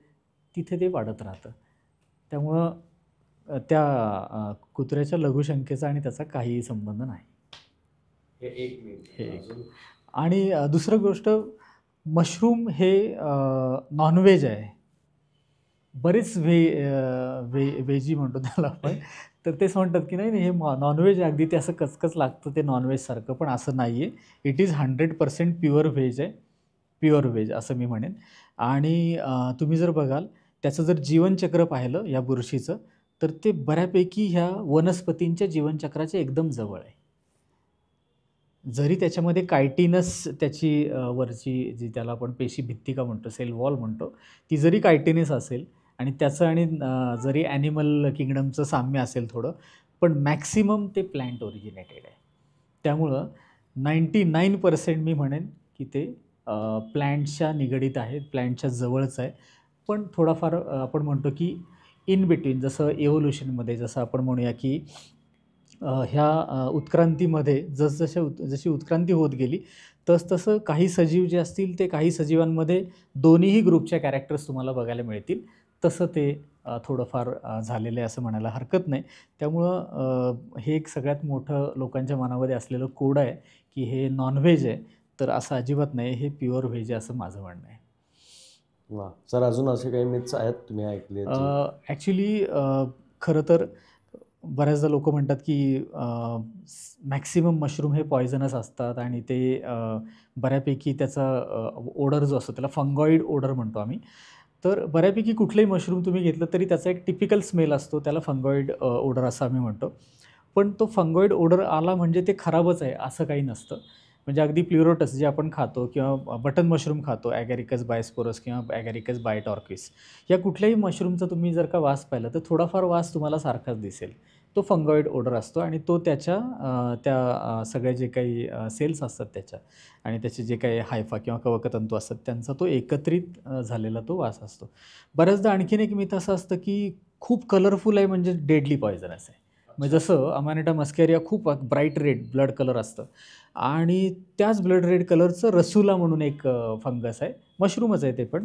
तिथे ते वाढत राहतं. त्यामुळं त्या कुत्र्याच्या लघुशंकेचा आणि त्याचा काहीही संबंध नाही. हे एक. आणि दुसरं गोष्ट, मशरूम हे नॉनव्हेज आहे. बरेच व्हेजी म्हणतो त्याला आपण. तर तेच म्हणतात की नाही हे नॉनव्हेज आहे, अगदी ते असं कचकच लागतं ते नॉनव्हेजसारखं, पण असं नाही आहे. इट इज 100% प्युअर व्हेज आहे, प्युअर व्हेज असं मी म्हणेन. आणि तुम्ही जर बघाल त्याचं जर जीवनचक्र पाहिलं या बुरशीचं, तर ते बऱ्यापैकी ह्या वनस्पतींच्या जीवनचक्राच्या एकदम जवळ आहे. जरी त्याच्यामध्ये कायटिनस त्याची वरची जी त्याला आपण पेशीभित्तिका म्हणतो, सेल वॉल म्हणतो, ती जरी कायटिनस असेल आणि त्याचं आणि जरी ॲनिमल किंगडमचं साम्य असेल थोडं, पण मॅक्सिमम ते प्लॅन्ट ओरिजिनेटेड आहे. त्यामुळं 99% मी म्हणेन की ते प्लॅन्टच्या निगडीत आहेत, प्लॅन्टच्या जवळच आहे. पण थोडाफार आपण म्हणतो की इन बिटवीन, जसं एव्होल्युशनमध्ये जसं आपण म्हणूया की ह्या उत्क्रांतीमध्ये जशी उत्क्रांती होत गेली तसतसं काही सजीव जे असतील ते काही सजीवांमध्ये दोन्हीही ग्रुपच्या कॅरेक्टर्स तुम्हाला बघायला मिळतील. तसं ते थोडंफार झालेलं आहे असं म्हणायला हरकत नाही. त्यामुळं हे एक सगळ्यात मोठं लोकांच्या मनामध्ये असलेलं कोड आहे की हे नॉनव्हेज आहे, तर असं अजिबात नाही, हे प्युअर व्हेज आहे असं माझं म्हणणं आहे. वा सर, अजून असे काही मिथ्स आहेत तुम्ही ऐकले? ॲक्च्युली खरं तर बऱ्याचदा लोक म्हणतात की मॅक्सिमम मशरूम हे पॉयझनस असतात आणि ते बऱ्यापैकी त्याचा ओडर जो असतो त्याला फंगॉइड ओडर म्हणतो आम्ही. तर बऱ्यापैकी कुठलंही मशरूम तुम्ही घेतलं तरी त्याचा एक टिपिकल स्मेल असतो, त्याला फंगॉइड ओडर असं आम्ही म्हणतो. पण तो फंगॉइड ओडर आला म्हणजे ते खराबच आहे असं काही नसतं. म्हणजे अगदी प्युरोटस जे आपण खातो किंवा बटन मशरूम खातो, ॲगॅरिकस बायस्पोरस किंवा ॲगॅरिकस बायटॉर्क्विस, या कुठल्याही मशरूमचा तुम्ही जर का वास पाहिला तर थोडाफार वास तुम्हाला सारखाच दिसेल. तो फंगॉइड ओडर असतो आणि तो त्याच्या त्या सगळे जे काही सेल्स असतात त्याच्या आणि त्याचे जे काही हायफा किंवा कवकतंतू असतात त्यांचा तो एकत्रित झालेला तो वास असतो. बऱ्याचदा आणखीन एक मिथ असं असतं की खूप कलरफुल आहे म्हणजे डेडली पॉयझनस आहे. म्हणजे जसं अमानिटा मस्कॅरिया खूप ब्राईट रेड ब्लड कलर असतं आणि त्याच ब्लड रेड कलरचं रसुला म्हणून एक फंगस आहे, मशरूमच आहे ते पण.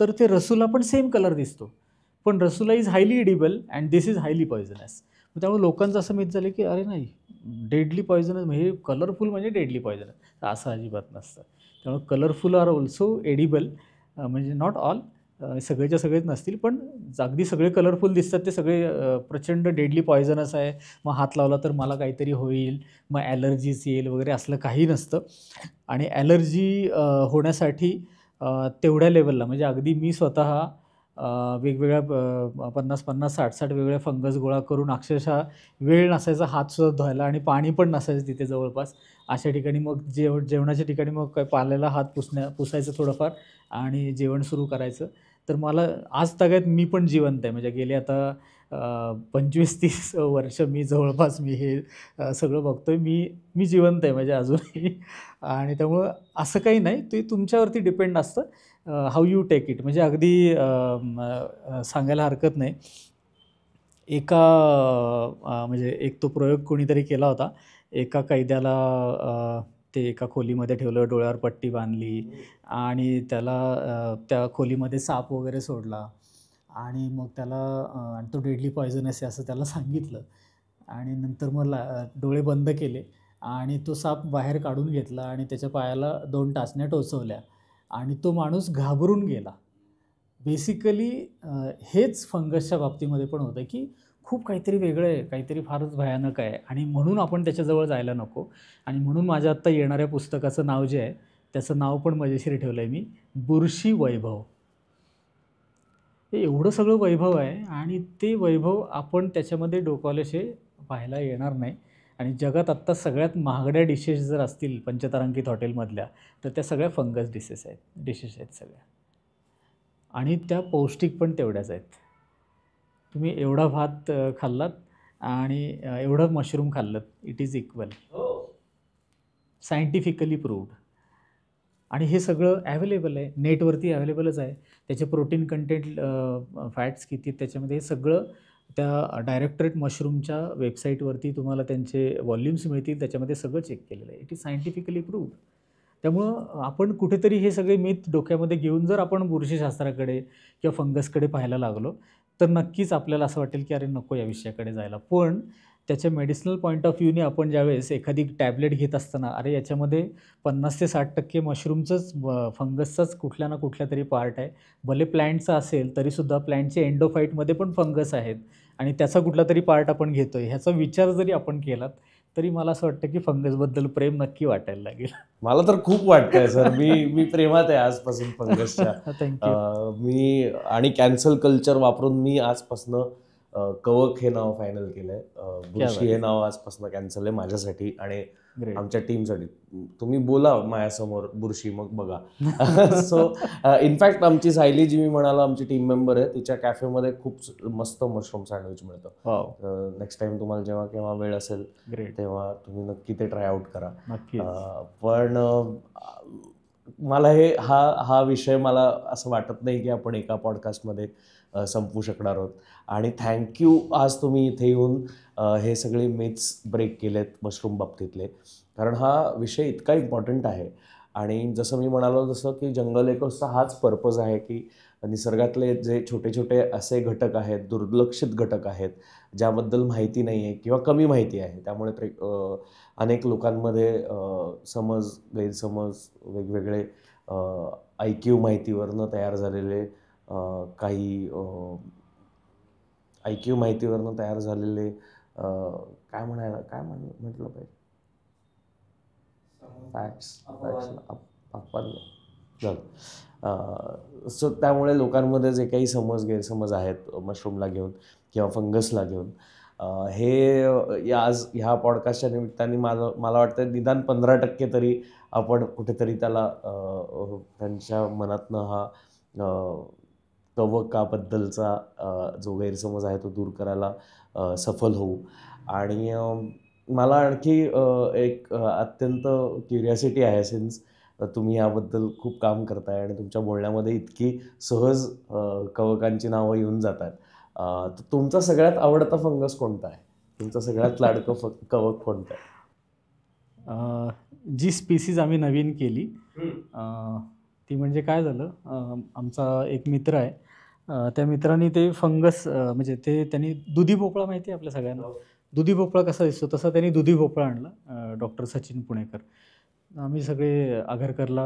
तर ते रसुला पण सेम कलर दिसतो, पण russula is highly edible and this is highly poisonous. त्यामुळे लोकांचं असं मिथ झालं की अरे नाही, डेडली पॉयझनस म्हणजे कलरफुल म्हणजे डेडली पॉयझनस, असं अजिबात नसतं. त्यामुळे कलरफुल आर ऑल्सो एडिबल, म्हणजे नॉट ऑल, सगळेच्या सगळेच नसतील, पण अगदी सगळे कलरफुल दिसतात ते सगळे प्रचंड डेडली पॉयझनस आहे, मग हात लावला तर मला काहीतरी होईल, मग ॲलर्जीज येईल वगैरे, असलं काही नसतं. आणि ॲलर्जी होण्यासाठी तेवढ्या लेवलला, म्हणजे अगदी मी स्वतः वेगवेगळ्या 50-50, 60-60 वेगवेगळ्या फंगस गोळा करून अक्षरशः वेळ नसायचा हातसुद्धा धुवायला आणि पाणी पण नसायचं तिथे जवळपास, अशा ठिकाणी मग जेवणाच्या ठिकाणी मग काय पाल्याला हात पुसायचं थोडंफार आणि जेवण सुरू करायचं. तर मला आज तागायत मी पण जिवंत आहे, म्हणजे गेले आता 25-30 वर्ष मी जवळपास मी हे सगळं बघतोय. मी जिवंत आहे म्हणजे अजूनही. आणि त्यामुळं असं काही नाही, ते तुमच्यावरती डिपेंड असतं हाऊ यू टेक इट. म्हणजे अगदी सांगायला हरकत नाही, एका म्हणजे एक तो प्रयोग कोणीतरी केला होता. एका कैद्याला ते एका खोलीमध्ये ठेवलं, डोळ्यावर पट्टी बांधली आणि त्याला त्या खोलीमध्ये साप वगैरे सोडला आणि मग त्याला आणि तो डेडली पॉयझनस आहे असं त्याला सांगितलं आणि नंतर मग डोळे बंद केले आणि तो साप बाहेर काढून घेतला आणि त्याच्या पायाला 2 टाचण्या टोचवल्या आणि तो माणूस घाबरून गेला. बेसिकली हेच फंगसच्या बाबतीमध्ये पण होतं की खूप काहीतरी वेगळं आहे, काहीतरी फारच भयानक आहे आणि म्हणून आपण त्याच्याजवळ जायला नको. आणि म्हणून माझ्या आत्ता येणाऱ्या पुस्तकाचं नाव जे आहे त्याचं नाव पण मजेशीर ठेवलं आहे मी, बुरशी वैभव. हे एवढं सगळं वैभव आहे आणि ते वैभव आपण त्याच्यामध्ये डोकावल्याशिवाय पाहायला येणार नाही. आणि जगात आत्ता सगळ्यात महागड्या डिशेस जर असतील पंचतारांकित हॉटेलमधल्या, तर त्या सगळ्या फंगस डिशेस आहेत सगळ्या. आणि त्या पौष्टिक पण तेवढ्याच आहेत. तुम्ही एवढा भात खाल्लात आणि एवढं मशरूम खाल्लं, it is equal, scientifically proved. आणि हे सगळं ॲव्हेलेबल आहे, नेटवरती अवेलेबलच आहे. त्याचे प्रोटीन कंटेंट, फॅट्स किती आहेत त्याच्यामध्ये, हे सगळं त्या डायरेक्टरेट मशरूमच्या वेबसाईटवरती तुम्हाला त्यांचे व्हॉल्यूम्स मिळतील, त्याच्यामध्ये सगळं चेक केलेलं आहे. It is scientifically proved. त्यामुळं आपण कुठेतरी हे सगळे मिथ डोक्यामध्ये घेऊन जर आपण बुरशीशास्त्राकडे किंवा फंगसकडे पाहायला लागलो, तर नक्कीच आपल्याला असं वाटेल की अरे नको या विषयाकडे जायला. पण त्याच्या मेडिसिनल पॉईंट ऑफ व्ह्यूने आपण ज्यावेळेस एखादी टॅबलेट घेत असताना, अरे याच्यामध्ये 50 ते 60% मशरूमचंच फंगसचाच कुठल्या ना कुठल्या तरी पार्ट आहे, भले प्लॅन्टचा असेल तरीसुद्धा प्लॅन्टचे एंडोफाईटमध्ये पण फंगस आहेत आणि त्याचा कुठला तरी पार्ट आपण घेतो आहे, ह्याचा विचार जरी आपण केलात तरी मला असं वाटतं की फंगसबद्दल प्रेम नक्की वाटायला लागेल. मला तर खूप वाटतंय सर, मी प्रेमात आहे आजपासून फंगसच्या. थँक्यू. मी आणि कॅन्सल कल्चर वापरून मी आजपासून कवक हे नाव फायनल केलंय. बुरशी हे नाव आजपासून कॅन्सल आहे माझ्यासाठी आणि ग्रेट. आमच्या टीमसाठी. तुम्ही बोला माझ्यासमोर बुरशी, मग बघा. सो इनफॅक्ट आमची सायली, जी मी म्हणाला आमची टीम मेंबर आहे, तिच्या कॅफेमध्ये खूप मस्त मशरूम सँडविच मिळतं. नेक्स्ट टाइम तुम्हाला जेव्हा केव्हा वेळ असेल तेव्हा तुम्ही नक्की ते ट्राय आउट करा. पण मला हा विषय मला असं वाटत नाही की आपण एका पॉडकास्टमध्ये संपवू शकणार आहोत. आणि थँक्यू, आज तुम्ही इथे येऊन हे सगळे मिथ्स ब्रेक केलेत मशरूम बाबतीतले, कारण हा विषय इतका इम्पॉर्टंट आहे. आणि जसं मी म्हणालो तसं की जंगल इकोचा हाच पर्पज आहे की निसर्गातले जे छोटे छोटे असे घटक आहेत, दुर्लक्षित घटक आहेत, ज्याबद्दल माहिती नाही आहे किंवा कमी माहिती आहे, त्यामुळे अनेक लोकांमध्ये गैरसमज, वेगवेगळे IQ माहितीवरनं तयार झालेले काही IQ माहितीवरनं तयार झालेले काय म्हटलं पाहिजे, सो त्यामुळे लोकांमध्ये जे काही गैरसमज आहेत मशरूमला घेऊन किंवा फंगसला घेऊन, हे आज ह्या पॉडकास्टच्या निमित्ताने मला वाटतं निदान 15% तरी आपण कुठेतरी त्याला त्यांच्या मनातनं हा कवकाबद्दलचा जो गैरसमज आहे तो दूर करायला सफल होऊ. आणि मला आणखी एक अत्यंत क्युरिओसिटी आहे, सिन्स तुम्ही याबद्दल खूप काम करताय आणि तुमच्या बोलण्यामध्ये इतकी सहज कवकांची नावं येऊन जातात, तर तुमचा सगळ्यात आवडता फंगस कोणता आहे? तुमचं सगळ्यात लाडकं कवक कोणतं आहे? जी स्पीसीज आम्ही नवीन केली ती म्हणजे काय झालं, आमचा एक मित्र आहे, त्या मित्रांनी ते फंगस म्हणजे त्यांनी दुधी भोपळा माहिती आहे आपल्या सगळ्यांना. दुधी भोपळा कसा दिसतो तसा त्यांनी दुधी भोपळा आणला. डॉक्टर सचिन पुणेकर, आम्ही सगळे आगरकरला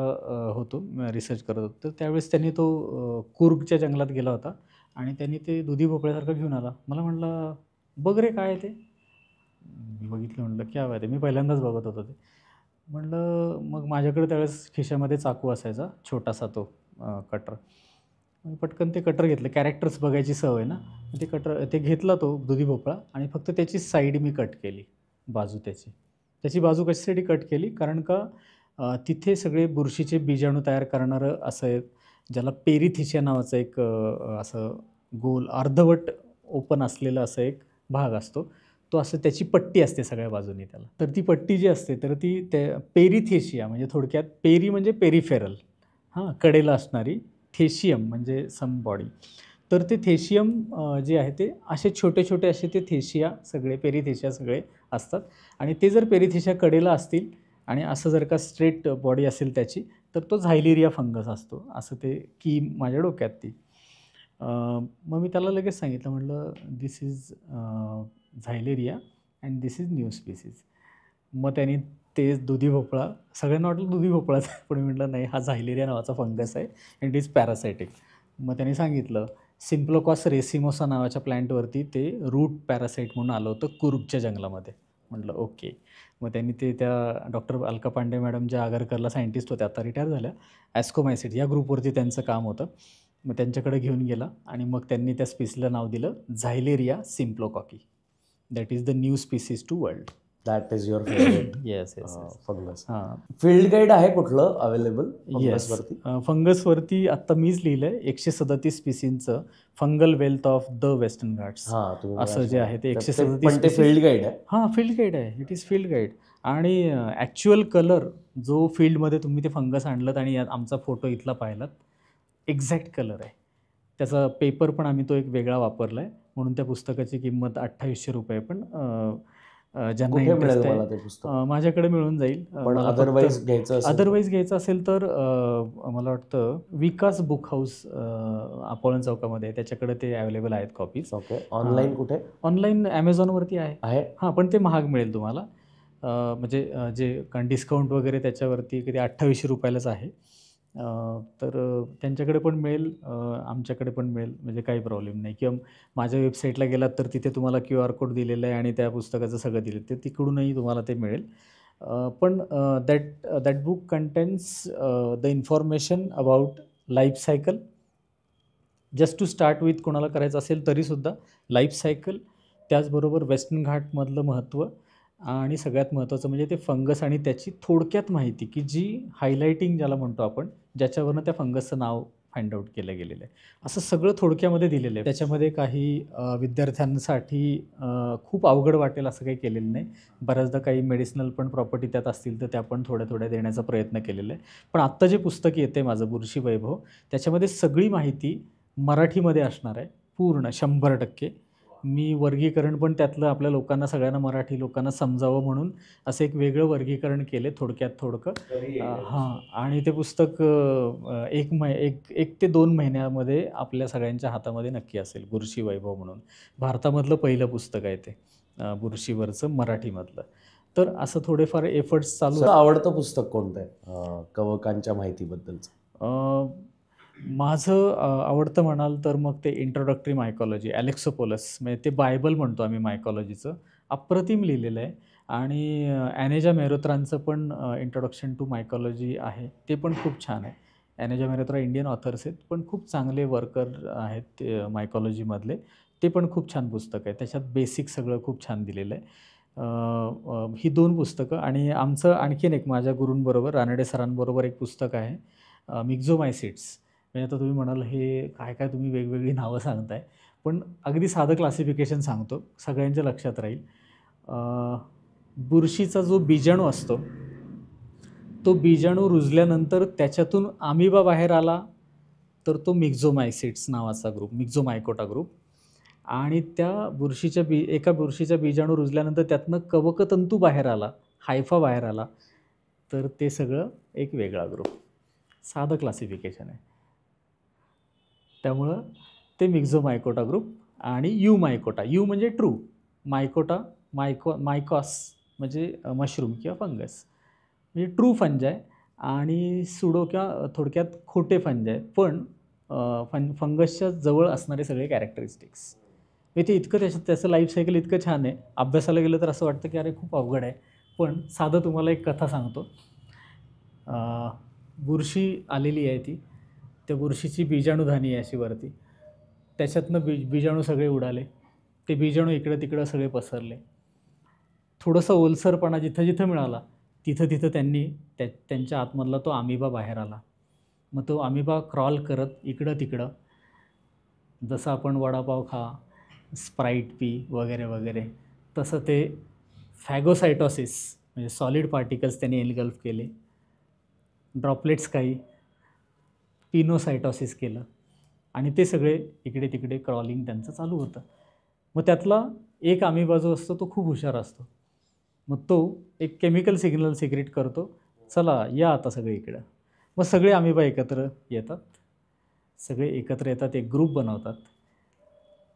होतो, रिसर्च करत होतो. तर त्यावेळेस त्यांनी तो कुर्गच्या जंगलात गेला होता आणि त्यांनी ते दुधी भोपळ्यासारखं घेऊन आला. मला म्हणलं बघ रे काय आहे ते. मी बघितलं, म्हणलं क्या बात आहे, मी पहिल्यांदाच बघत होतो ते. म्हणलं मग माझ्याकडे त्यावेळेस खिशामध्ये चाकू असायचा छोटासा तो कटर. पटकन ते कटर घेतलं, कॅरेक्टर्स बघायची सवय ना, ते कटर ते घेतला तो दुधी भोपळा आणि फक्त त्याची साईड मी कट केली, बाजू त्याची बाजू कशासाठी कट केली, कारण का तिथे सगळे बुरशीचे बीजाणू तयार करणारं असं एक, ज्याला पेरिथिशिया नावाचं एक असं गोल अर्धवट ओपन असलेलं असं एक भाग असतो, तो असं त्याची पट्टी असते सगळ्या बाजूनी त्याला. तर ती पट्टी जी असते तर ती त्या पेरिथेशिया म्हणजे थोडक्यात पेरी म्हणजे पेरिफेरल, कडेला असणारी, थेशियम म्हणजे सम बॉडी. तर ते थेशियम जे आहे ते असे छोटे छोटे असे ते थेशिया सगळे पेरिथेशिया सगळे असतात आणि ते जर पेरिथेशिया कडेला असतील आणि असं जर का स्ट्रेट बॉडी असेल त्याची, तर तो झायलेरिया फंगस असतो, असं ते की माझ्या डोक्यात ती. मग मी त्याला लगेच सांगितलं, म्हटलं this is xylaria and this is new species. मग त्यांनी ते दुधी भोपळा, सगळ्यांना वाटलं दुधी भोपळाच आहे, पण मी म्हटलं नाही, हा झायलेरिया नावाचा फंगस आहे अँड इट इज पॅरासायटिक. मग त्यांनी सांगितलं सिम्प्लोकॉस रेसिमोसा नावाच्या प्लॅन्टवरती ते रूट पॅरासाईट म्हणून आलं होतं कुर्गच्या जंगलामध्ये. म्हटलं ओके. मग त्यांनी ते त्या डॉक्टर अलका पांडे मॅडम ज्या आगरकरला सायंटिस्ट होत्या, आता रिटायर झाल्या, ॲस्कोमायसिड या ग्रुपवरती त्यांचं काम होतं. मग त्यांच्याकडे घेऊन गेला आणि मग त्यांनी त्या स्पीसीला नाव दिलं xylaria symplococi. That is the new species to world. That is your favourite yes fungus. हां, फील्ड गाईड आहे कुठलं अवेलेबल येस. फंगसवरती? फंगसवरती आत्ता मीच लिहिलं आहे 137 स्पीसींचं fungal wealth of the Western Ghats हां, तुम्ही असं जे आहे ते पण 137 ते फील्ड गाईड आहे. हां, फील्ड गाईड आहे. It is field guide. आणि ॲक्च्युअल कलर जो फील्डमध्ये तुम्ही ते फंगस आणलं आणि आमचा फोटो इथला पाहिलात, एक्झॅक्ट कलर आहे त्याचा. पेपर पण आम्ही तो एक वेगळा वापरला आहे, म्हणून त्या पुस्तकाची किंमत 2800 रुपये. पण ज्यांना कुठे मिळेल इंटरेस्ट मला आहे ते पुस्तक? माझ्याकडे मिळून जाईल. पण अदरवाईज घ्यायचं असेल तर मला वाटतं विकास बुक हाऊस अपोळण चौकामध्ये, त्याच्याकडे ते अवेलेबल आहेत कॉपीज. ओके. ऑनलाईन कुठे? ऑनलाईन ॲमेझॉनवरती आहे. हां, पण ते महाग मिळेल तुम्हाला. म्हणजे कारण डिस्काउंट वगैरे त्याच्यावरती किती 2800 रुपयालाच आहे. तर त्यांच्याकडे पण मिळेल, आमच्याकडे पण मिळेल, म्हणजे काही प्रॉब्लेम नाही. किंवा माझ्या वेबसाईटला गेलात तर तिथे तुम्हाला QR कोड दिलेला आहे आणि त्या पुस्तकाचं सगळं दिलं, ते तिकडूनही तुम्हाला ते मिळेल. पण that book contains the information about life cycle. Just to start with कोणाला करायचं असेल तरीसुद्धा लाईफ सायकल, त्याचबरोबर वेस्टर्न घाटमधलं महत्त्व, आणि सगळ्यात महत्त्वाचं म्हणजे ते फंगस आणि त्याची थोडक्यात माहिती, की जी हायलायटिंग ज्याला म्हणतो आपण, ज्याच्यावरनं त्या फंगसचं नाव फाइंड आउट केलं गेलेलं आहे. असं सगळं थोडक्यामध्ये दिलेलं आहे. त्याच्यामध्ये काही विद्यार्थ्यांसाठी खूप अवघड वाटेल असं काही केलेलं नाही. बऱ्याचदा काही मेडिसिनल पण प्रॉपर्टी त्यात असतील तर त्या पण थोड्या थोड्या देण्याचा प्रयत्न केलेला आहे. पण आत्ता जे पुस्तक येते माझं बुरशी वैभव, त्याच्यामध्ये सगळी माहिती मराठीमध्ये असणार आहे, पूर्ण 100%. मी वर्गीकरण पण त्यातलं आपल्या लोकांना, सगळ्यांना, मराठी लोकांना समजावं म्हणून असं एक वेगळं वर्गीकरण केलं थोडक्यात थोडकं. आणि ते पुस्तक 1 ते 2 महिन्यामध्ये आपल्या सगळ्यांच्या हातामध्ये नक्की असेल. बुरशी वैभव म्हणून भारतामधलं पहिलं पुस्तक आहे ते, बुरशीवरचं मराठीमधलं. तर असं थोडेफार एफर्ट्स चालू आहेत. आवडतं पुस्तक कोणतं आहे कवकांच्या माहितीबद्दलचं? माझं आवडतं म्हणाल तर मग ते इंट्रोडक्टरी मायकॉलॉजी, ॲलेक्सोपोलस, म्हणजे ते बायबल म्हणतो आम्ही मायकॉलॉजीचं, अप्रतिम लिहिलेलं आहे. आणि ॲनेजा मेहरोत्रांचं पण इंट्रोडक्शन टू मायकॉलॉजी आहे, ते पण खूप छान आहे. ॲनेजा मेहरोत्रा इंडियन ऑथर्स आहेत, पण खूप चांगले वर्कर आहेत ते मायकॉलॉजीमधले. ते पण खूप छान पुस्तक आहे, त्याच्यात बेसिक सगळं खूप छान दिलेलं आहे. ही 2 पुस्तकं. आणि आमचं आणखीन एक, माझ्या गुरूंबरोबर, रानडे सरांबरोबर एक पुस्तक आहे, मिक्झोमायसिट्स. म्हणजे आता तुम्ही म्हणाल हे काय काय तुम्ही वेगवेगळी नावं सांगताय, पण अगदी साधं क्लासिफिकेशन सांगतो, सगळ्यांच्या लक्षात राहील. बुरशीचा जो बीजाणू असतो, तो बीजाणू रुजल्यानंतर त्याच्यातून अमिबा बाहेर आला तर तो मिक्झोमायसिट्स नावाचा ग्रुप, मिक्झोमायकोटा ग्रुप. आणि त्या बुरशीच्या एका बुरशीच्या बीजाणू रुजल्यानंतर त्यातनं कवकतंतू बाहेर आला, हायफा बाहेर आला, तर ते सगळं एक वेगळा ग्रुप. साधं क्लासिफिकेशन आहे. त्यामुळं ते मिक्झोमायकोटा ग्रुप. आणि यू मायकोटा, यू म्हणजे ट्रू, मायकोटा मायकॉस म्हणजे मशरूम किंवा फंगस, म्हणजे ट्रू फंजाय. आणि सुडो किंवा थोडक्यात खोटे फंजाय, पण फंगसच्या जवळ असणारे सगळे कॅरेक्टरिस्टिक्स. ते इतकं त्याचं लाईफ सायकल इतकं छान आहे, अभ्यासाला गेलं तर असं वाटतं की अरे खूप अवघड आहे. पण साधं तुम्हाला एक कथा सांगतो. बुरशी आलेली आहे ती, त्या बुरशीची बीजाणूधानी आहे अशी वरती, त्याच्यातनं बीजाणू सगळे उडाले, ते बीजाणू इकडं तिकडं सगळे पसरले. थोडंसं ओलसरपणा जिथं जिथं मिळाला तिथं तिथं त्यांच्या आतमधला तो अमिबा बाहेर आला. मग तो अमिबा क्रॉल करत इकडं तिकडं, जसं आपण वडापाव खा, स्प्राईट पी वगैरे वगैरे, तसं ते फॅगोसायटॉसिस म्हणजे सॉलिड पार्टिकल्स त्यांनी एनगल्फ केले, ड्रॉपलेट्स काही पिनोसायटॉसिस केलं, आणि ते सगळे इकडे तिकडे क्रॉलिंग त्यांचं चालू होतं. मग त्यातला एक अमिबा जो असतो तो खूप हुशार असतो. मग तो एक केमिकल सिग्नल सिक्रेट करतो, चला या आता सगळे इकडं. मग सगळे अमिबा एकत्र येतात, सगळे एकत्र येतात, एक ग्रुप बनवतात.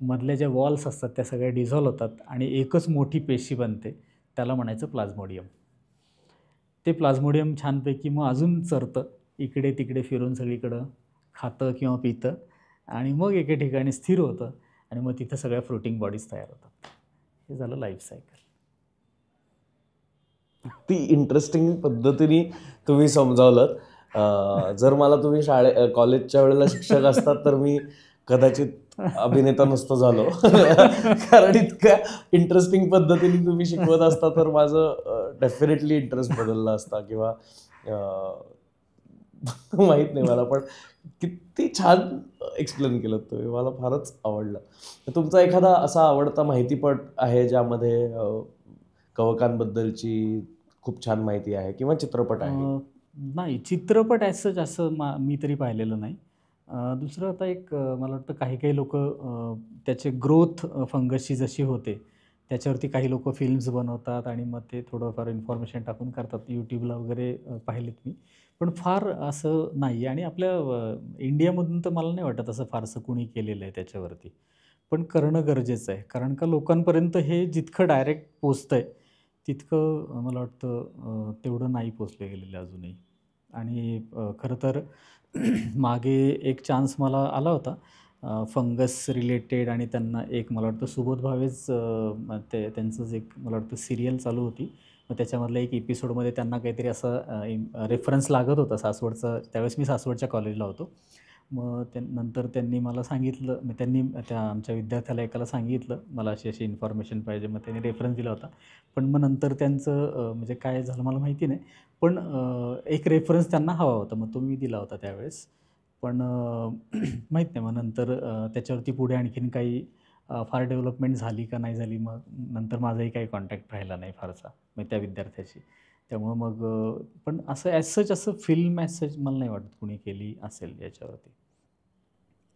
मधल्या ज्या वॉल्स असतात त्या सगळ्या डिझॉल्व होतात आणि एकच मोठी पेशी बनते, त्याला म्हणायचं प्लाझ्मोडियम. ते प्लाझ्मोडियम छानपैकी मग अजून चरतं, इकडे तिकडे फिरून सगळीकडं खातं किंवा पितं, आणि मग एके ठिकाणी स्थिर होतं, आणि मग तिथं सगळ्या फ्लोटिंग बॉडीज तयार होतात. हे झालं लाईफ सायकल. ती इंटरेस्टिंग पद्धतीने तुम्ही समजावलं. जर मला तुम्ही कॉलेजच्या वेळेला शिक्षक असतात तर मी कदाचित अभिनेता नसतो झालो. कारण इतक्या इंटरेस्टिंग पद्धतीने तुम्ही शिकवत असता तर माझं डेफिनेटली इंटरेस्ट बदलला असता, किंवा माहीत नाही मला, पण किती छान एक्सप्लेन केलं तुम्ही, मला फारच आवडलं. तुमचा एखादा असा आवडता माहितीपट आहे ज्यामध्ये कवकांबद्दलची खूप छान माहिती आहे, किंवा चित्रपट आहे? नाही, चित्रपट ॲज असं मी तरी पाहिलेलं नाही. दुसरं आता एक मला वाटतं काही काही लोक त्याचे ग्रोथ फंगसची जशी होते त्याच्यावरती काही लोक फिल्म्स बनवतात आणि मग ते थोडंफार इन्फॉर्मेशन टाकून करतात. यूट्यूबला वगैरे पाहिलेत मी, पण फार असं नाही. आणि आपल्या इंडियामधून तर मला नाही वाटत असं फारसं कुणी केलेलं आहे त्याच्यावरती. पण करणं गरजेचं आहे, कारण का लोकांपर्यंत हे जितकं डायरेक्ट पोचतं आहे तितकं मला वाटतं तेवढं नाही पोचलं गेलेलं अजूनही. आणि खरं तर मागे एक चान्स मला आला होता फंगस रिलेटेड, आणि त्यांना एक मला वाटतं सुबोध भावेच त्यांचंच एक मला वाटतं सिरियल चालू होती. मग त्याच्यामधल्या एक एपिसोडमध्ये त्यांना काहीतरी असं रेफरन्स लागत होता सासवडचा. त्यावेळेस मी सासवडच्या कॉलेजला होतो. मग नंतर त्यांनी मला सांगितलं, मग त्यांनी त्या आमच्या विद्यार्थ्याला एकाला सांगितलं मला अशी अशी इन्फॉर्मेशन पाहिजे, मग त्यांनी रेफरन्स दिला होता. पण मग नंतर त्यांचं म्हणजे काय झालं मला माहिती नाही, पण एक रेफरन्स त्यांना हवा होता, मग तो मी दिला होता त्यावेळेस. पण माहीत नाही मग नंतर त्याच्यावरती पुढे आणखीन काही फार डेव्हलपमेंट झाली का नाही झाली, मग नंतर माझाही काही कॉन्टॅक्ट राहिला नाही फारसा मग त्या विद्यार्थ्याशी. त्यामुळं मग पण असं ॲज सच असं फिल्म ॲज सच मला नाही वाटत कुणी केली असेल याच्यावरती.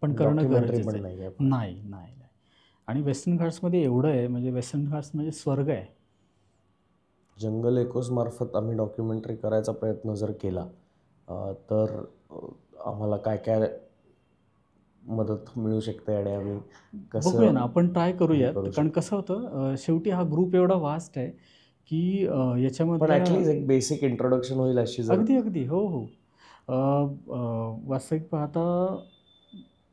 पण करणं गरजेचं आहे. नाही नाही नाही. आणि वेस्टर्न घाट्समध्ये एवढं आहे, म्हणजे वेस्टर्न घाट्स म्हणजे स्वर्ग आहे. जंगल एकोस मार्फत आम्ही डॉक्युमेंटरी करायचा प्रयत्न जर केला तर आम्हाला काय काय मदत मिळू शकते, आणि आम्ही कसं बघूया ना, आपण ट्राय करूयात. कारण कसं होतं शेवटी हा ग्रुप एवढा वास्ट आहे की याच्यामध्ये पण ॲटलीस्ट एक बेसिक इंट्रोडक्शन होईल अशी. अगदी अगदी हो हो. वास्तविक पाहता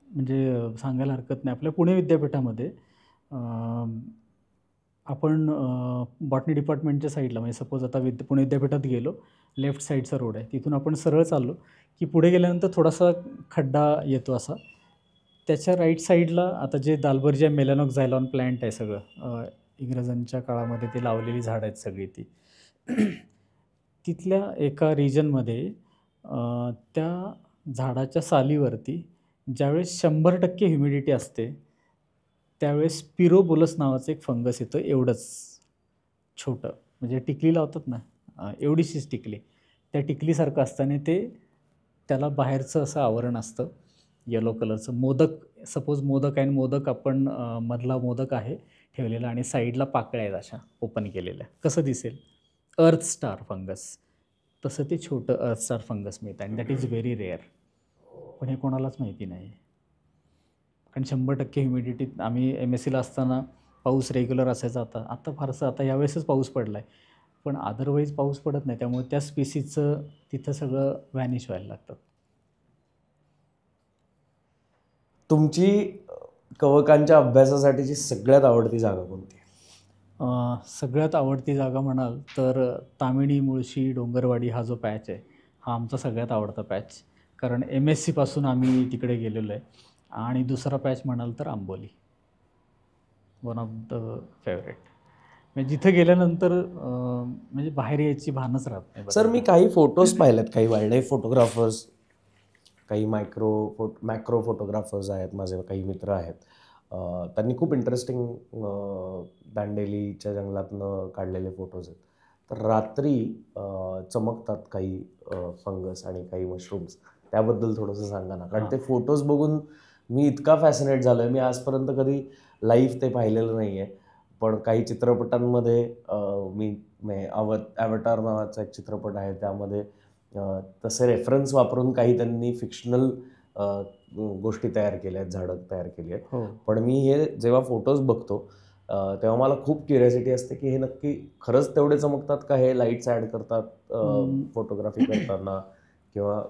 म्हणजे सांगायला हरकत नाही, आपल्या पुणे विद्यापीठामध्ये आपण बॉटनी डिपार्टमेंटच्या साईडला, म्हणजे सपोज आता पुणे विद्यापीठात गेलो, लेफ्ट साईडचा रोड आहे, तिथून आपण सरळ चाललो की पुढे गेल्यानंतर थोडासा खड्डा येतो असा, त्याच्या राईट साईडला आता जे दालबर्जिया मेलॅनोक्झायलॉन प्लॅन्ट आहे सगळं, इंग्रजांच्या काळामध्ये ते लावलेली झाडं आहेत सगळी ती. तिथल्या एका रिजनमध्ये त्या झाडाच्या सालीवरती ज्यावेळेस 100% ह्युमिडिटी असते त्यावेळेस पिरोबोलस नावाचं एक फंगस येतं, एवढंच छोटं, म्हणजे टिकली लावतात ना एवढीशीच टिकली, त्या टिकलीसारखं असताना ते त्याला बाहेरचं असं आवरण असतं येलो कलरचं. मोदक, सपोज मोदक आहे आणि मोदक आपण मधला मोदक आहे ठेवलेला आणि साईडला पाकळ्या आहेत अशा ओपन केलेल्या, कसं दिसेल? अर्थ स्टार फंगस. तसं ते छोटं अर्थ स्टार फंगस मिळतं आणि दॅट इज व्हेरी रेअर. पण हे कोणालाच माहिती नाही. कारण 100% ह्युमिडिटी. आम्ही MSCला असताना पाऊस रेग्युलर असायचा. आता फारसं, आता यावेळेसच पाऊस पडला आहे, पण अदरवाईज पाऊस पडत नाही. त्यामुळे त्या स्पीसीजचं तिथं सगळं व्हॅनिश व्हायला लागतं. तुमची कवकांच्या अभ्यासासाठीची सगळ्यात आवडती जागा कोणती? सगळ्यात आवडती जागा म्हणाल तर तामिणी, मुळशी, डोंगरवाडी हा जो पॅच आहे, हा आमचा सगळ्यात आवडता पॅच. कारण MSCपासून आम्ही तिकडे गेलेलो आहे. आणि दुसरा पॅच म्हणाल तर Amboli, one of the favourite. म्हणजे जिथं गेल्यानंतर म्हणजे बाहेर यायची भानच राहत नाही. सर, मी काही फोटोज पाहिलेत, काही वाईल्ड लाईफ फोटोग्राफर्स, काही मॅक्रो फोटोग्राफर्स आहेत, माझे काही मित्र आहेत. त्यांनी खूप इंटरेस्टिंग दांडेलीच्या जंगलातनं काढलेले फोटोज आहेत. तर रात्री चमकतात काही फंगस आणि काही मशरूम्स. त्याबद्दल थोडंसं सांगा ना, कारण ते फोटोज बघून मी इतका फॅसिनेट झालो आहे. मी आजपर्यंत कधी लाईव्ह ते पाहिलेलं नाही आहे, पण काही चित्रपटांमध्ये मी ॲव्हटार नावाचा एक चित्रपट आहे, त्यामध्ये तसे रेफरन्स वापरून काही त्यांनी फिक्शनल गोष्टी तयार केल्या आहेत, झाडं तयार केली आहेत. पण मी हे जेव्हा फोटोज बघतो तेव्हा मला खूप क्युरियोसिटी असते की हे नक्की खरंच तेवढे चमकतात का, हे लाईट्स ॲड करतात फोटोग्राफी करताना, किंवा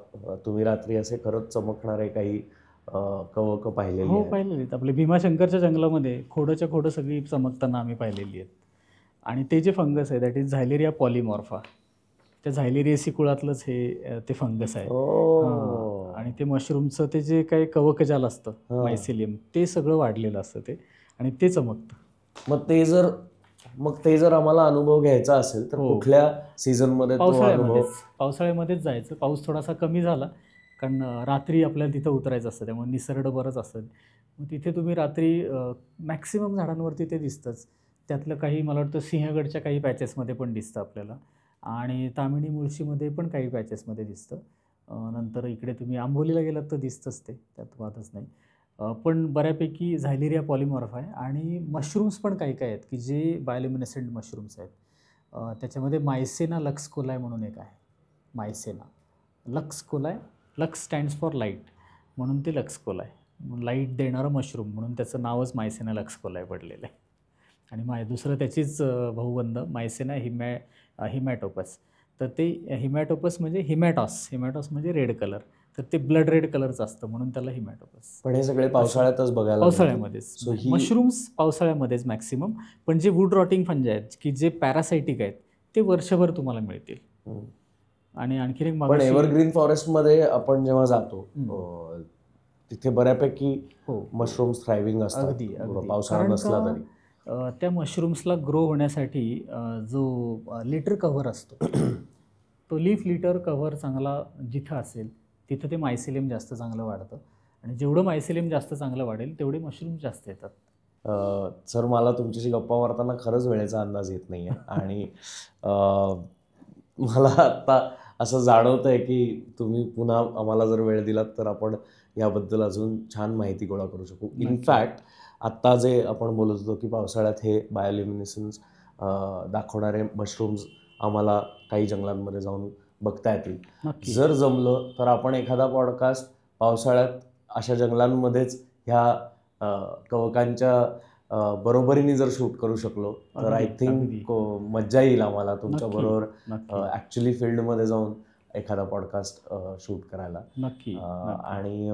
तुम्ही रात्री असे खरंच चमकणारे काही कवकं पाहिलेली हो, आहेत? पाहिलेली आहेत. आपल्या भीमाशंकरच्या जंगलामध्ये खोडच्या खोडं सगळी चमकताना आम्ही पाहिलेली आहेत. आणि ते जे फंगस आहे दॅट इज झायलेरिया पॉलिमॉर्फा. त्या झायलेरियसी कुळातलंच हे ते फंगस आहे. आणि ते मशरूमचं ते जे काही कवकजाल असतं मायसिलियम, ते सगळं वाढलेलं असतं ते, आणि ते चमकतं. मग ते जर आम्हाला अनुभव घ्यायचा असेल तर कुठल्या सीझनमध्ये तो अनुभव? पावसाळ्यामध्येच जायचं. पाऊस थोडासा कमी झाला, कारण रात्री आपल्याला तिथं उतरायचं असतं, त्यामुळे निसर्ग बरंच असतं. मग तिथे तुम्ही रात्री मॅक्सिमम झाडांवरती ते दिसतंच. त्यातलं काही मला वाटतं सिंहगडच्या काही पॅचेसमध्ये पण दिसतं आपल्याला, आणि तामिणी, मुळशीमध्ये पण काही पॅचेसमध्ये दिसतं. नंतर इकडे तुम्ही आंबोलीला गेलात तर दिसतंच ते, त्यात वादच नाही. पण बऱ्यापैकी झायलेरिया पॉलिमॉर्फा आहे. आणि मशरूम्स पण काही काही आहेत की जे बायोल्युमिनेसेंट मशरूम्स आहेत. त्याच्यामध्ये मायसेना लक्स कोलाय म्हणून एक आहे. Mycena lux coeli, lux stands for light, म्हणून ते लक्स कोलाय, लाईट देणारं मशरूम म्हणून त्याचं नावच मायसेना लक्स कोलाय पडलेलं आहे. आणि दुसरं त्याचीच भाऊबंद मायसेना हिमॅटोपस. तर ते हिमॅटोपस म्हणजे हिमॅटॉस म्हणजे रेड कलर, तर ते ब्लड रेड कलरचं असतं म्हणून त्याला हिमॅटोपस. पण हे सगळे पावसाळ्यातच बघायला पावसाळ्यामध्येच मशरूम्स पावसाळ्यामध्येच मॅक्सिमम. पण जे वूड रॉटिंग फंज आहेत की जे पॅरासायटिक आहेत ते वर्षभर तुम्हाला मिळतील. आणि आणखी एक पण एव्हरग्रीन फॉरेस्टमध्ये आपण जेव्हा जातो तिथे बऱ्यापैकी मशरूम्स थ्रायव्हिंग असतात. अगदी पावसाळा नसला तरी त्या मशरूम्सला ग्रो होण्यासाठी जो लिटर कव्हर असतो तो लीफ लिटर कव्हर चांगला जिथं असेल तिथं ते मायसिलियम जास्त चांगलं वाढतं. आणि जेवढं मायसिलियम जास्त चांगलं वाढेल तेवढे मशरूम जास्त येतात. सर, मला तुमच्याशी गप्पा मारताना खरंच वेळेचा अंदाज येत नाही आहे. आणि मला आत्ता असं जाणवतं आहे की तुम्ही पुन्हा आम्हाला जर वेळ दिलात तर आपण याबद्दल अजून छान माहिती गोळा करू शकू. इनफॅक्ट आत्ता जे आपण बोलत होतो की पावसाळ्यात हे बायोल्युमिनेसन्स दाखवणारे मशरूम्स आम्हाला काही जंगलांमध्ये जाऊन बघता येतील. जर जमलं तर आपण एखादा पॉडकास्ट पावसाळ्यात अशा जंगलांमध्येच ह्या कवकांच्या बरोबरीने जर शूट करू शकलो तर आय थिंक मज्जा येईल आम्हाला तुमच्याबरोबर ॲक्च्युली फील्डमध्ये जाऊन एखादा पॉडकास्ट शूट करायला. आणि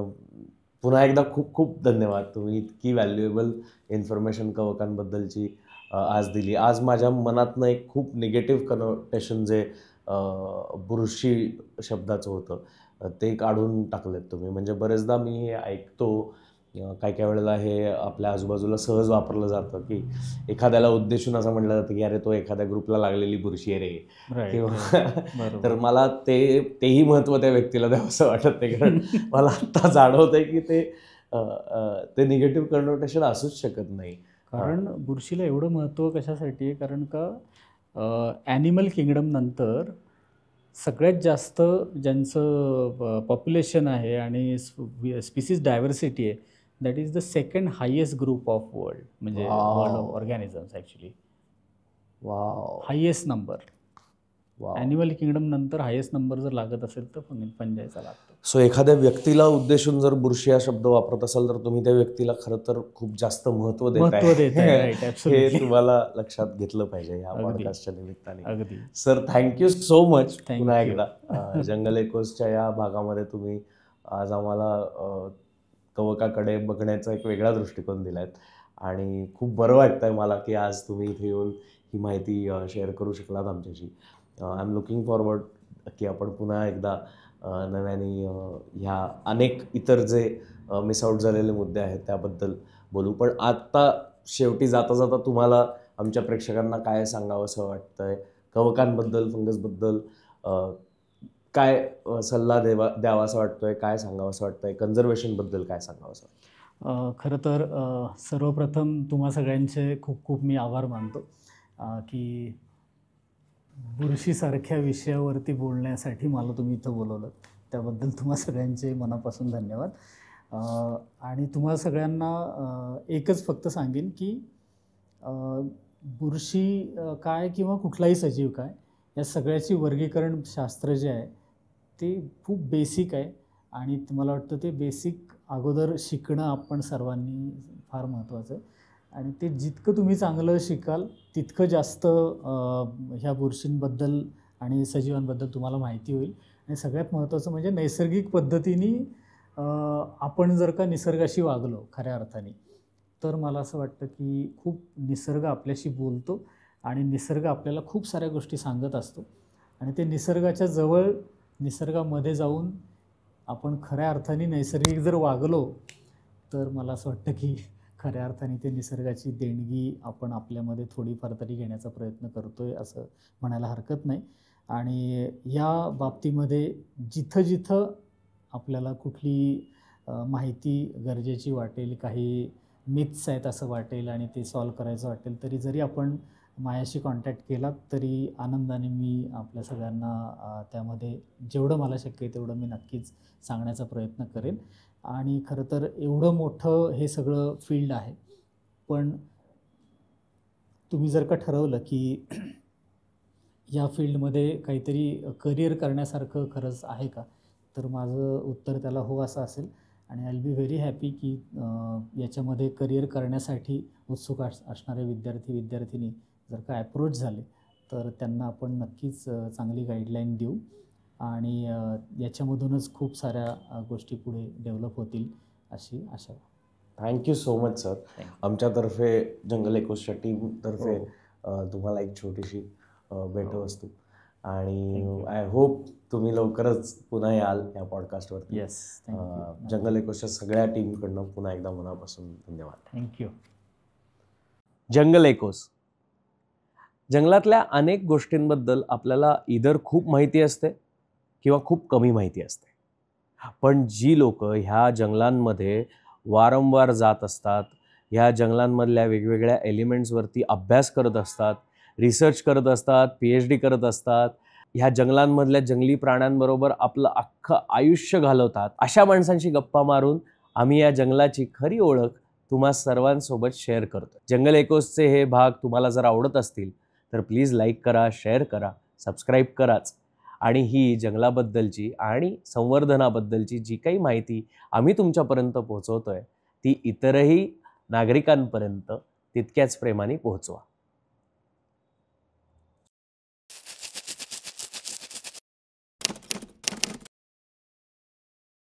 पुन्हा एकदा खूप खूप धन्यवाद. तुम्ही इतकी व्हॅल्युएबल इन्फॉर्मेशन कवकांबद्दलची आज दिली. आज माझ्या मनातनं एक खूप निगेटिव्ह कनोटेशन जे बुरशी शब्दाचं होतं ते काढून टाकलेत तुम्ही. म्हणजे बरेचदा मी हे ऐकतो, काही काही वेळेला हे आपल्या आजूबाजूला सहज वापरलं जातं की एखाद्याला उद्देशून असं म्हटलं जातं की अरे तो एखाद्या ग्रुपला लागलेली बुरशी आहे रे, किंवा तर मला तेही महत्त्व त्या व्यक्तीला द्यावं असं वाटत नाही. कारण मला आत्ता जाणवत आहे की ते निगेटिव्ह कनोटेशन असूच शकत नाही. कारण बुरशीला एवढं महत्त्व कशासाठी आहे, कारण का ॲनिमल किंगडम नंतर सगळ्यात जास्त ज्यांचं पॉप्युलेशन आहे आणि स्पीसीज डायव्हर्सिटी आहे, that is the second highest group of world, म्हणजे world of organisms actually. Wow highest number. Wow. Animal kingdom नंतर हायेस्ट नंबर जर लागत असेल तर पंजाचा लागतो. सो एखाद्या व्यक्तीला उद्देशून जर बुरशी हा शब्द वापरत असाल तर तुम्ही त्या व्यक्तीला खरं तर खूप जास्त महत्त्व देताय. राईट, हे ॲब्सोल्युटली. तुम्हाला लक्षात घेतलं पाहिजे या अगदी. पॉडकास्टच्या निमित्ताने. अगदी. Sir thank you so much. Thank पुन्हा you. एकदा जंगल एकोसच्या या भागामध्ये तुम्ही आज आम्हाला कवकाकडे बघण्याचा एक वेगळा दृष्टिकोन दिलायत आणि खूप बरं वाटतंय मला की आज तुम्ही इथे येऊन ही माहिती शेअर करू शकलात आमच्याशी. आय एम लुकिंग फॉरवर्ड की आपण पुन्हा एकदा नव्याने ह्या अनेक इतर जे मिस आऊट झालेले मुद्दे आहेत त्याबद्दल बोलू. पण आत्ता शेवटी जाता जाता तुम्हाला आमच्या प्रेक्षकांना काय सांगावंसं वाटतंय, कवकांबद्दल, फंगसबद्दल काय सल्ला द्यावासा वाटतोय, काय सांगावंसं वाटतंय, कन्झर्वेशनबद्दल काय सांगावंसं वाटतं? खरं तर सर्वप्रथम तुम्हा सगळ्यांचे खूप खूप मी आभार मानतो की बुरशीसारख्या विषयावरती बोलण्यासाठी मला तुम्ही इथं बोलवलं. त्याबद्दल तुम्हा सगळ्यांचे मनापासून धन्यवाद. आणि तुम्हा सगळ्यांना एकच फक्त सांगेन की बुरशी काय किंवा कुठलाही सजीव काय, या सगळ्याची वर्गीकरण शास्त्र जे आहे ते खूप बेसिक आहे आणि मला वाटतं ते बेसिक अगोदर शिकणं आपण सर्वांनी फार महत्त्वाचं आहे. आणि ते जितकं तुम्ही चांगलं शिकाल तितकं जास्त ह्या बुरशींबद्दल आणि सजीवांबद्दल तुम्हाला माहिती होईल. आणि सगळ्यात महत्त्वाचं म्हणजे नैसर्गिक पद्धतीने आपण जर का निसर्गाशी वागलो खऱ्या अर्थाने, तर मला असं वाटतं की खूप निसर्ग आपल्याशी बोलतो आणि निसर्ग आपल्याला खूप साऱ्या गोष्टी सांगत असतो. आणि ते निसर्गाच्या जवळ, निसर्गामध्ये जाऊन आपण खऱ्या अर्थाने नैसर्गिक जर वागलो तर मला असं वाटतं की खऱ्या अर्थाने ते निसर्गाची देणगी आपण आपल्यामध्ये थोडीफार तरी घेण्याचा प्रयत्न करतो आहे असं म्हणायला हरकत नाही. आणि या बाबतीमध्ये जिथं जिथं आपल्याला कुठली माहिती गरजेची वाटेल, काही मिथ्स आहेत असं वाटेल आणि ते सॉल्व करायचं वाटेल, तरी जरी आपण माझ्याशी कॉन्टॅक्ट केलात तरी आनंदाने मी आपल्या सगळ्यांना त्यामध्ये जेवढं मला शक्य आहे तेवढं मी नक्कीच सांगण्याचा प्रयत्न करेन. आणि खरं तर एवढं मोठं हे सगळं फील्ड आहे, पण तुम्ही जर का ठरवलं की या फील्डमध्ये काहीतरी करिअर करण्यासारखं खरंच आहे का, तर माझं उत्तर त्याला हो असं असेल. आणि I will be very happy की याच्यामध्ये करिअर करण्यासाठी उत्सुक असणारे विद्यार्थी-विद्यार्थिनी जर का ॲप्रोच झाले तर त्यांना आपण नक्कीच चांगली गाईडलाईन देऊ आणि याच्यामधूनच खूप साऱ्या गोष्टी पुढे डेव्हलप होतील अशी आशा. Thank you so much sir. आमच्यातर्फे जंगल एकोसच्या टीमतर्फे तुम्हाला एक छोटीशी भेटवस्तू. आणि आय होप तुम्ही लवकरच पुन्हा याल या पॉडकास्टवरती. येस, जंगल एकोसच्या सगळ्या टीमकडनं पुन्हा एकदा मनापासून धन्यवाद. थँक्यू. जंगल एकोस. जंगलातल्या अनेक गोष्टींबद्दल आपल्याला इधर खूप माहिती असते किंवा खूप कमी माहिती असते. पण जी लोक ह्या जंगलांमध्ये वारंवार जात असतात, ह्या जंगलांमधल्या वेगवेगळ्या एलिमेंट्सवरती अभ्यास करत असतात, रिसर्च करत असतात, PhD करत असतात, ह्या जंगलांमधल्या जंगली प्राण्यांबरोबर आपलं अख्खं आयुष्य घालवतात, अशा माणसांशी गप्पा मारून आम्ही या जंगलाची खरी ओळख तुम्हा सर्वांसोबत शेअर करतो. जंगल एकोसचे हे भाग तुम्हाला जर आवडत असतील तर प्लीज लाईक करा, शेअर करा, सबस्क्राईब कराच. आणि ही जंगलाबद्दलची आणि संवर्धनाबद्दलची जी काही माहिती आम्ही तुमच्यापर्यंत पोहोचवतोय ती इतरही नागरिकांपर्यंत तितक्याच प्रेमाने पोहोचवा.